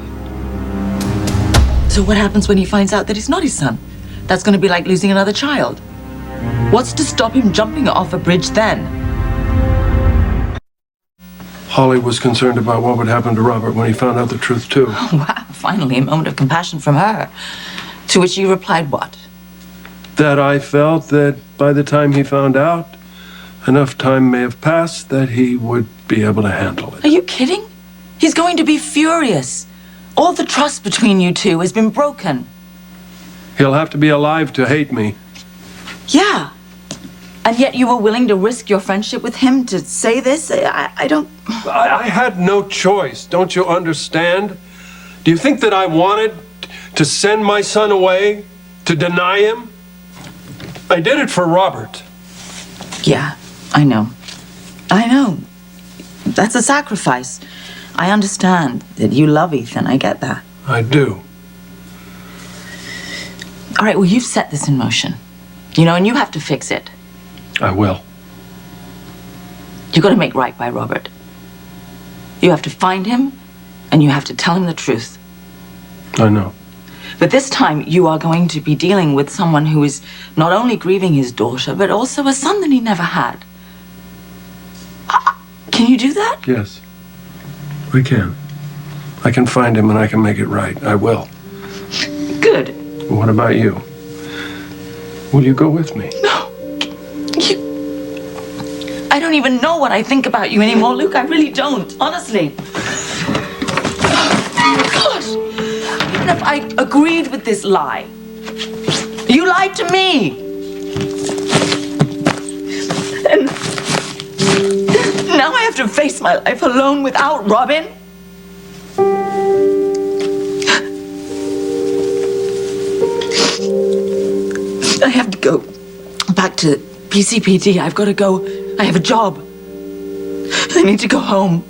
So what happens when he finds out that he's not his son? That's going to be like losing another child. What's to stop him jumping off a bridge then? Holly was concerned about what would happen to Robert when he found out the truth, too. Oh, wow, finally a moment of compassion from her. To which you replied what? That I felt that by the time he found out, Enough time may have passed that he would be able to handle it. Are you kidding? He's going to be furious. All the trust between you two has been broken. He'll have to be alive to hate me. Yeah. And yet you were willing to risk your friendship with him to say this? I don't... I had no choice. Don't you understand? Do you think that I wanted to send my son away? To deny him? I did it for Robert. Yeah, I know. I know. That's a sacrifice. I understand that you love Ethan. I get that. I do. All right, well, you've set this in motion. You know, and you have to fix it. I will. You've got to make right by Robert. You have to find him, and you have to tell him the truth. I know. But this time, you are going to be dealing with someone who is not only grieving his daughter, but also a son that he never had. Can you do that? Yes. We can. I can find him and I can make it right. I will. Good. What about you? Will you go with me? No. I don't even know what I think about you anymore, Luke. I really don't. Honestly. Gosh. Even if I agreed with this lie, you lied to me. And now I have to face my life alone without Robin. I have to go back to PCPD. I've got to go. I have a job. I need to go home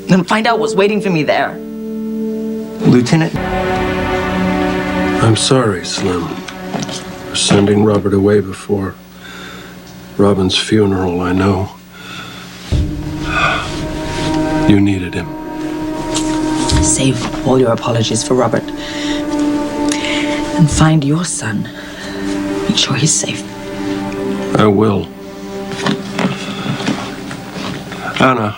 and find out what's waiting for me there. Lieutenant? I'm sorry, Slim, for sending Robert away before Robin's funeral. I know you needed him. Save all your apologies for Robert. And find your son. Make sure he's safe. I will. Anna,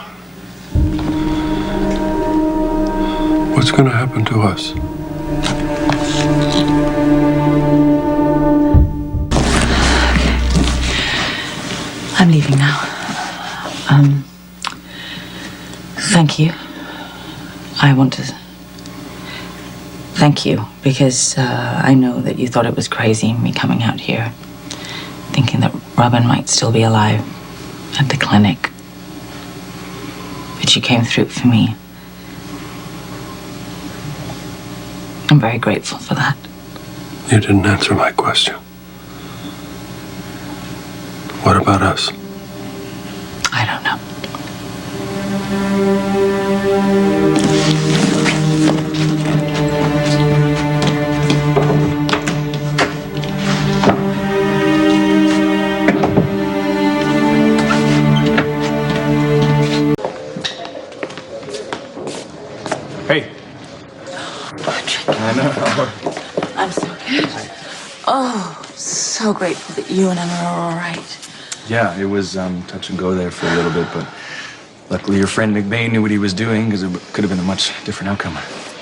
what's going to happen to us? I'm leaving now. Thank you. I want to thank you because I know that you thought it was crazy me coming out here, thinking that Robin might still be alive at the clinic. But you came through for me. I'm very grateful for that. You didn't answer my question. What about us? I don't know. Hey. I know. I'm so good. Oh, so grateful that you and Emma are all right. Yeah, it was touch and go there for a little bit, but luckily your friend McBain knew what he was doing because it could have been a much different outcome.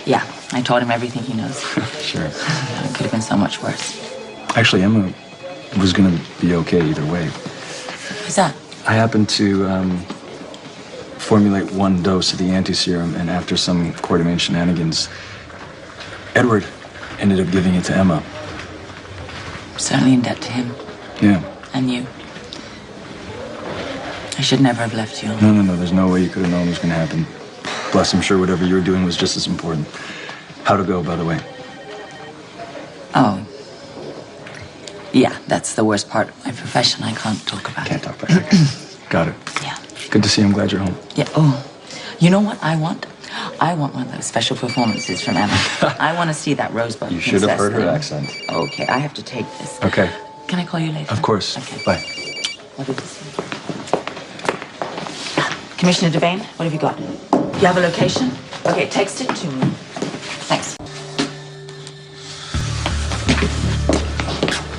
Yeah, I taught him everything he knows. Sure. It could have been so much worse. Actually, Emma was gonna be okay either way. Who's that? I happened to formulate one dose of the anti-serum, and after some coordinated shenanigans, Edward ended up giving it to Emma. I'm certainly in debt to him. Yeah. And you. I should never have left you. No. There's no way you could have known what was going to happen. Plus, I'm sure whatever you were doing was just as important. How'd it go, by the way? Oh. Yeah, that's the worst part of my profession. I can't talk about Can't talk about it. Got it. Yeah. Good to see you. I'm glad you're home. Yeah. Oh, you know what I want? I want one of those special performances from Emma. I want to see that Rosebud. You should have heard her thing. accent. Okay, I have to take this. Okay. Can I call you later? Of course. Okay. Bye. What did you say? Commissioner Devane, what have you got? You have a location? Okay, text it to me. Thanks.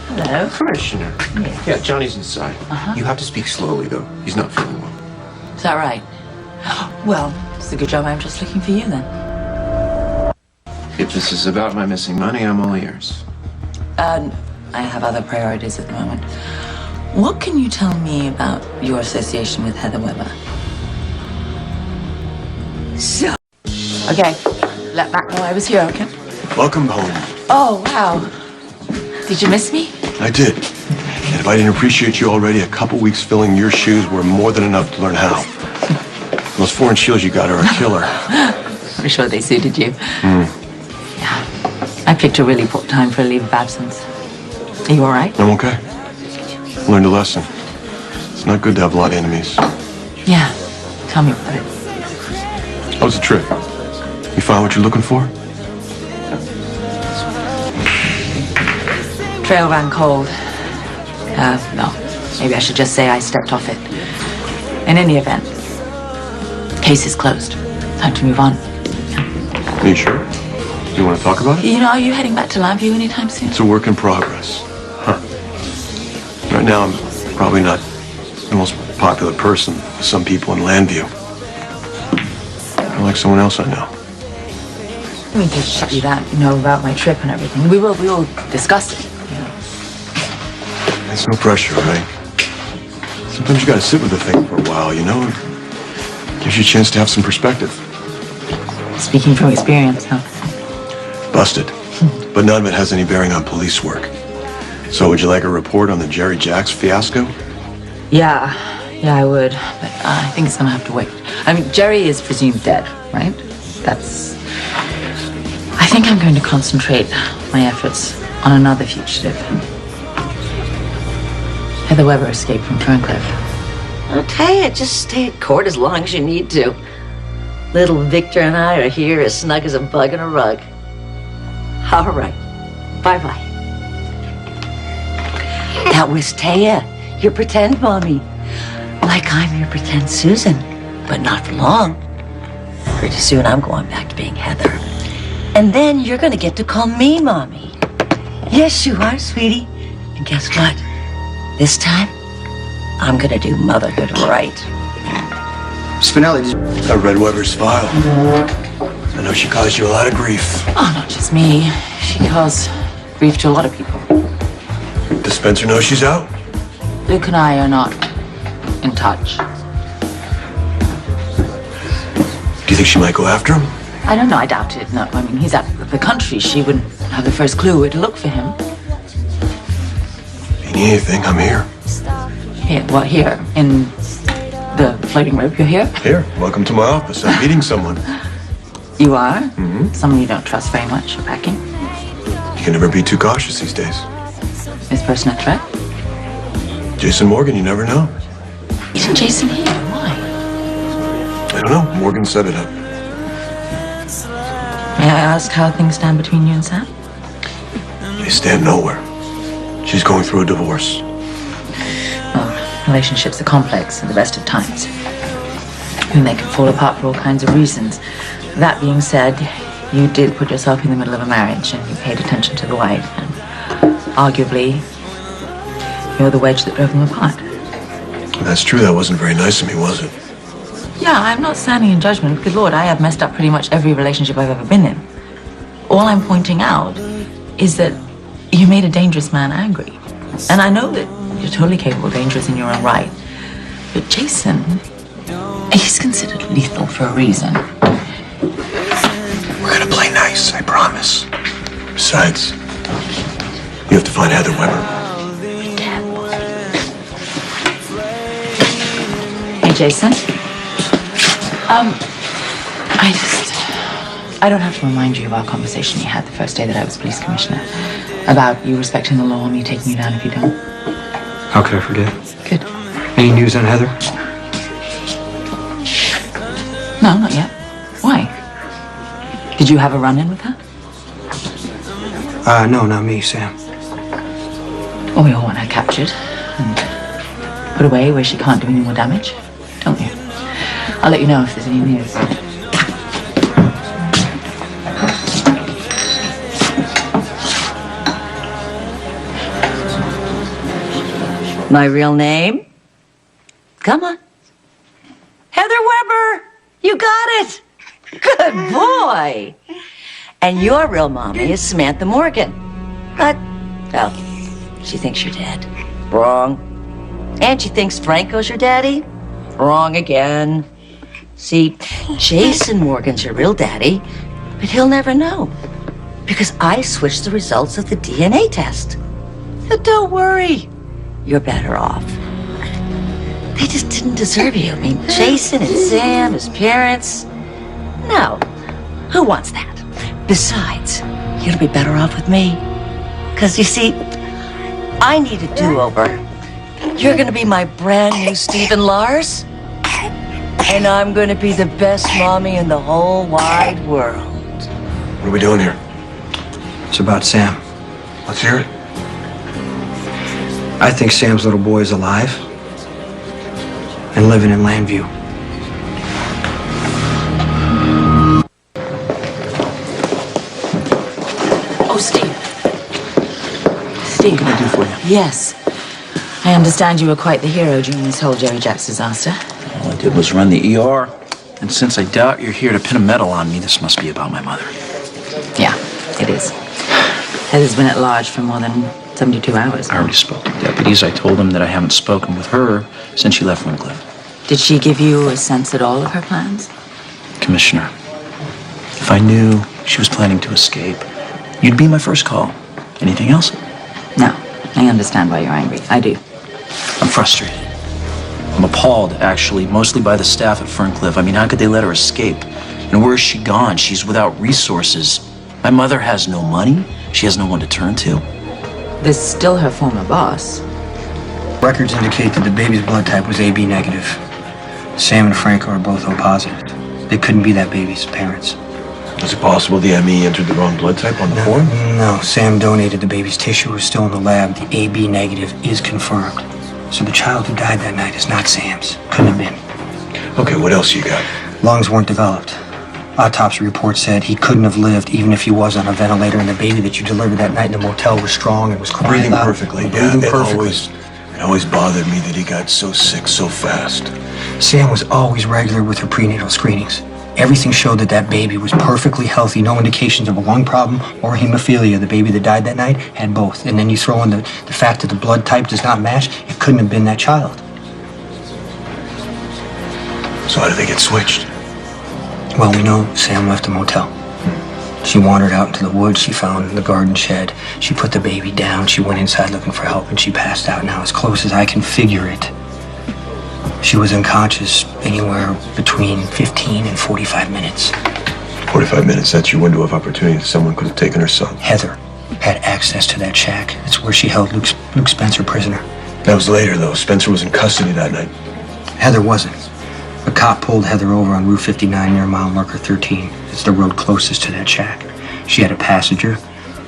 Hello. Commissioner. Yes. Yeah, Johnny's inside. Uh-huh. You have to speak slowly, though. He's not feeling well. Is that right? Well, it's a good job I'm just looking for you then. If this is about my missing money, I'm all ears. I have other priorities at the moment. What can you tell me about your association with Heather Weber? So, okay, let Mac know I was here, okay? Welcome home. Oh, wow. Did you miss me? I did. And if I didn't appreciate you already, a couple weeks filling your shoes were more than enough to learn how. Those foreign shields you got are a killer. Pretty sure they suited you. Yeah. I picked a really poor time for a leave of absence. Are you all right? I'm okay. Learned a lesson. It's not good to have a lot of enemies. Yeah. Tell me about it. How was the trip? You find what you're looking for? Trail ran cold. No. Maybe I should just say I stepped off it. In any event, case is closed. Time to move on. Are you sure? You want to talk about it? You know, are you heading back to Lambview anytime soon? It's a work in progress. Huh. Right now, I'm probably not the most popular person with some people in Lambview. I'm like someone else I know. Let me just tell you that, about my trip and everything. We will discuss it. It's no pressure, right? Sometimes you gotta sit with the thing for a while, It gives you a chance to have some perspective. Speaking from experience, huh? Busted. But none of it has any bearing on police work. So would you like a report on the Jerry Jacks fiasco? Yeah, I would. But I think it's gonna have to wait. I mean, Jerry is presumed dead, right? I think I'm going to concentrate my efforts on another fugitive. Heather Weber escaped from Ferncliff. Okay, just stay at court as long as you need to. Little Victor and I are here as snug as a bug in a rug. All right. Bye-bye. That was Taya, your pretend mommy. Like I'm your pretend Susan, but not for long. Pretty soon I'm going back to being Heather. And then you're gonna get to call me mommy. Yes, you are, sweetie. And guess what? This time, I'm gonna do motherhood right. Spinelli, I read Weber's file. I know she caused you a lot of grief. Oh, not just me. She caused grief to a lot of people. Does Spencer know she's out? Luke and I are not in touch. Do you think she might go after him? I don't know. I doubt it. No, I mean, he's out of the country. She wouldn't have the first clue where to look for him. If you need anything, I'm here. Here, what, here? In the floating rope, you're here? Here, welcome to my office. I'm meeting someone. You are? Mm-hmm. Someone you don't trust very much, packing? You can never be too cautious these days. Is person a threat? Jason Morgan, you never know. Isn't Jason here? Why? I don't know. Morgan set it up. May I ask how things stand between you and Sam? They stand nowhere. She's going through a divorce. Oh, relationships are complex at the best of times. And they can fall apart for all kinds of reasons. That being said, you did put yourself in the middle of a marriage and you paid attention to the wife. And arguably, you're the wedge that drove them apart. If that's true. That wasn't very nice of me, was it? Yeah, I'm not standing in judgment. Good Lord, I have messed up pretty much every relationship I've ever been in. All I'm pointing out is that you made a dangerous man angry. And I know that you're totally capable, dangerous in your own right. But Jason, he's considered lethal for a reason. We're gonna play nice, I promise. Besides, you have to find Heather Weber. Hey, Jason. I don't have to remind you of our conversation you had the first day that I was police commissioner. About you respecting the law and me taking you down if you don't. How could I forget? Good. Any news on Heather? No, not yet. Why? Did you have a run-in with her? No, not me, Sam. Well, we all want her captured and put away where she can't do any more damage, don't you? I'll let you know if there's any news. My real name? Come on. Heather Weber! You got it! Good boy! And your real mommy is Samantha Morgan. But, well, she thinks you're dead. Wrong. Angie thinks Franco's your daddy? Wrong again. See, Jason Morgan's your real daddy, but he'll never know because I switched the results of the DNA test. But don't worry, you're better off. They just didn't deserve you. I mean, Jason and Sam, his parents. No, who wants that? Besides, you'll be better off with me. Because you see, I need a do-over. You're gonna be my brand new Stephen Lars. And I'm gonna be the best mommy in the whole wide world. What are we doing here? It's about Sam. Let's hear it. I think Sam's little boy is alive and living in Landview. Oh, Steve. Steve. What can I do for you? Yes. I understand you were quite the hero during this whole Jerry Jacks disaster. All I did was run the ER. And since I doubt you're here to pin a medal on me, this must be about my mother. Yeah, it is. Heather's been at large for more than 72 hours. I already spoke to deputies. I told them that I haven't spoken with her since she left Wincliffe. Did she give you a sense at all of her plans? Commissioner, if I knew she was planning to escape, you'd be my first call. Anything else? No, I understand why you're angry. I do. I'm frustrated. I'm appalled, actually, mostly by the staff at Ferncliff. I mean, how could they let her escape? And where is she gone? She's without resources. My mother has no money. She has no one to turn to. There's still her former boss. Records indicate that the baby's blood type was AB negative. Sam and Franco are both O positive. They couldn't be that baby's parents. Is it possible the ME entered the wrong blood type on the form? No, Sam donated the baby's tissue. It was still in the lab. The AB negative is confirmed. So the child who died that night is not Sam's. Couldn't have been. Okay, what else you got? Lungs weren't developed. Autopsy report said he couldn't have lived even if he was on a ventilator, and the baby that you delivered that night in the motel was strong and was crying Breathing loud. perfectly. Breathing Yeah, perfectly. It always bothered me that he got so sick so fast. Sam was always regular with her prenatal screenings. Everything showed that that baby was perfectly healthy, no indications of a lung problem or hemophilia. The baby that died that night had both. And then you throw in the fact that the blood type does not match, it couldn't have been that child. So how did they get switched? Well, we know Sam left the motel. She wandered out into the woods. She found the garden shed. She put the baby down. She went inside looking for help, and she passed out. Now, as close as I can figure it, she was unconscious anywhere between 15 and 45 minutes. 45 minutes, that's your window of opportunity. Someone could have taken her son. Heather had access to that shack. It's where she held Luke Spencer prisoner. That was later, though. Spencer was in custody that night. Heather wasn't. A cop pulled Heather over on Route 59 near mile marker 13. It's the road closest to that shack. She had a passenger,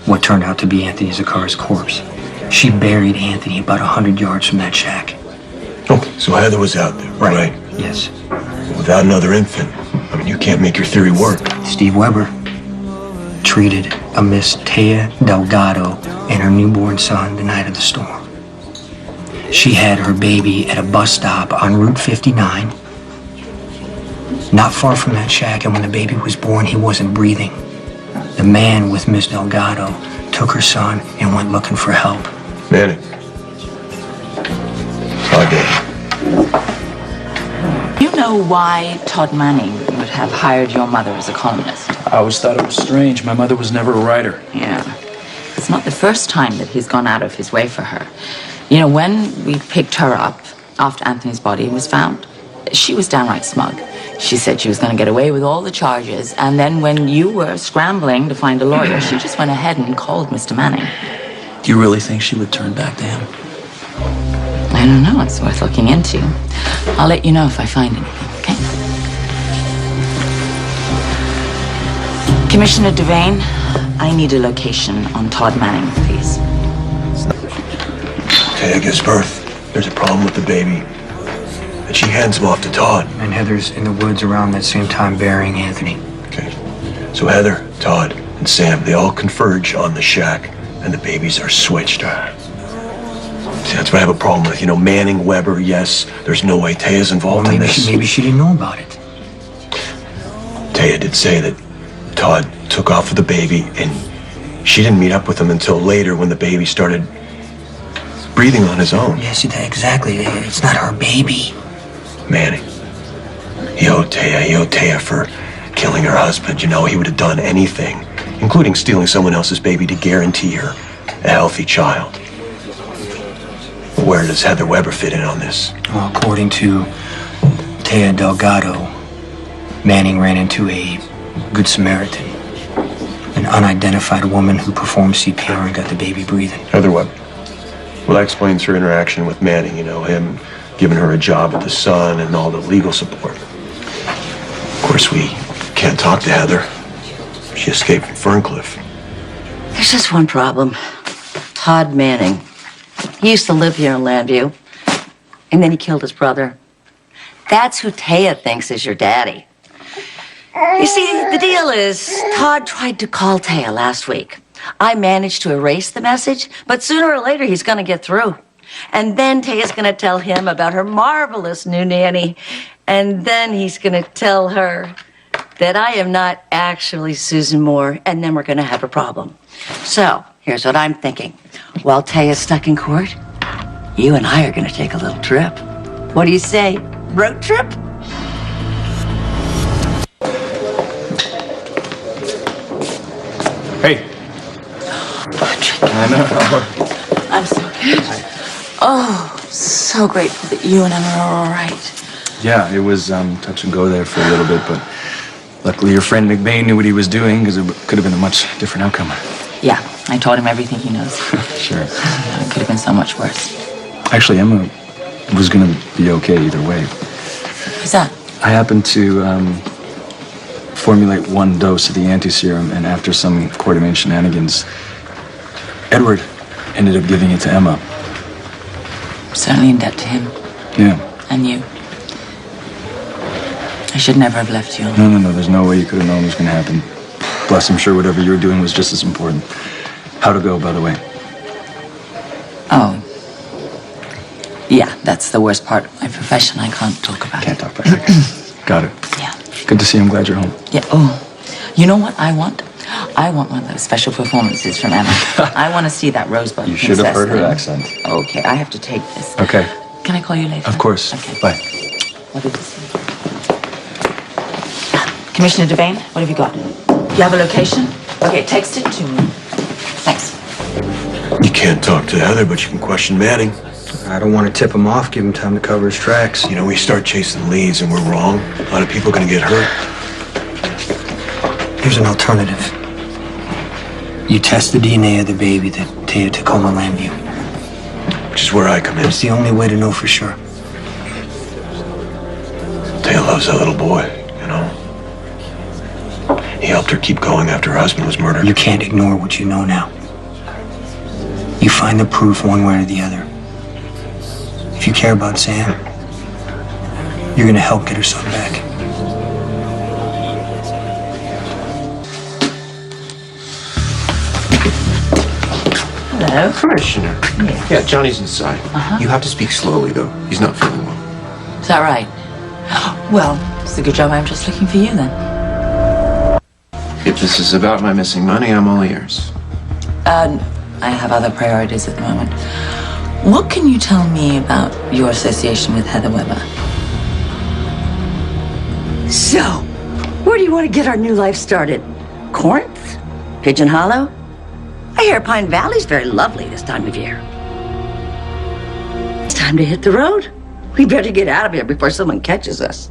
what turned out to be Anthony Zaccar's corpse. She buried Anthony about 100 yards from that shack. Okay, so Heather was out there, right? Yes. Without another infant, I mean, you can't make your theory work. Steve Weber treated a Miss Taya Delgado and her newborn son the night of the storm. She had her baby at a bus stop on Route 59, not far from that shack, and when the baby was born, he wasn't breathing. The man with Miss Delgado took her son and went looking for help. Manning. You know why Todd Manning would have hired your mother as a columnist? I always thought it was strange. My mother was never a writer. Yeah. It's not the first time that he's gone out of his way for her. You know, when we picked her up after Anthony's body was found, she was downright smug. She said she was going to get away with all the charges, and then when you were scrambling to find a lawyer, she just went ahead and called Mr. Manning. Do you really think she would turn back to him? I don't know. It's worth looking into. I'll let you know if I find anything, okay? Commissioner Devane, I need a location on Todd Manning, please. Taya gives birth. There's a problem with the baby. And she hands him off to Todd. And Heather's in the woods around that same time burying Anthony. Okay. So Heather, Todd, and Sam, they all converge on the shack, and the babies are switched. See, that's what I have a problem with. You know, Manning, Weber, yes. There's no way Taya's involved in this. Maybe she didn't know about it. Taya did say that Todd took off with the baby, and she didn't meet up with him until later when the baby started breathing on his own. Yes, exactly. It's not her baby. Manning. He owed Taya for killing her husband. You know, he would have done anything, including stealing someone else's baby to guarantee her a healthy child. But where does Heather Weber fit in on this? Well, according to Taya Delgado, Manning ran into a Good Samaritan, an unidentified woman who performed CPR and got the baby breathing. Heather Weber. Well, that explains her interaction with Manning, you know, him giving her a job at the Sun and all the legal support. Of course, we can't talk to Heather. She escaped from Ferncliff. There's just one problem. Todd Manning. He used to live here in Landview, and then he killed his brother. That's who Taya thinks is your daddy. You see, the deal is, Todd tried to call Taya last week. I managed to erase the message, but sooner or later he's gonna get through. And then Taya's gonna tell him about her marvelous new nanny. And then he's gonna tell her that I am not actually Susan Moore, and then we're gonna have a problem. So, here's what I'm thinking. While Taya's stuck in court, you and I are gonna take a little trip. What do you say? Road trip? Hey. I'm so good. Oh, so grateful that you and Emma are all right. Yeah, it was touch and go there for a little bit, but luckily your friend McBain knew what he was doing, because it could have been a much different outcome. Yeah, I told him everything he knows. Sure. It could have been so much worse. Actually, Emma was gonna be okay either way. What's that? I happened to formulate one dose of the anti-serum, and after some coordinating shenanigans, Edward ended up giving it to Emma. Certainly in debt to him. Yeah. And you. I should never have left you. No. There's no way you could have known it was going to happen. Plus, I'm sure whatever you were doing was just as important. How to go, by the way? Oh. Yeah, that's the worst part of my profession. I can't talk about Can't talk about it. Got it. Yeah. Good to see you. I'm glad you're home. Yeah. Oh, you know what I want? I want one of those special performances from Emma. I want to see that Rosebud. You should have heard her accent. Okay, I have to take this. Okay. Can I call you later? Of course. Okay. Bye. What did you say? Commissioner Devane, what have you got? You have a location? Okay, text it to me. Thanks. You can't talk to Heather, but you can question Manning. I don't want to tip him off, give him time to cover his tracks. You know, we start chasing leads and we're wrong. A lot of people are going to get hurt. Here's an alternative. You test the DNA of the baby that Taya took home in Landview. Which is where I come in. It's the only way to know for sure. Taya loves that little boy, you know. He helped her keep going after her husband was murdered. You can't ignore what you know now. You find the proof one way or the other. If you care about Sam, you're gonna help get her son back. Hello? Commissioner. Yeah, Johnny's inside. You have to speak slowly, though. He's not feeling well. Is that right? Well, it's a good job I'm just looking for you then. If this is about my missing money, I'm all ears. I have other priorities at the moment. What can you tell me about your association with Heather Weber? So, where do you want to get our new life started? Corinth? Pigeon Hollow? I hear Pine Valley's very lovely this time of year. It's time to hit the road. We better get out of here before someone catches us.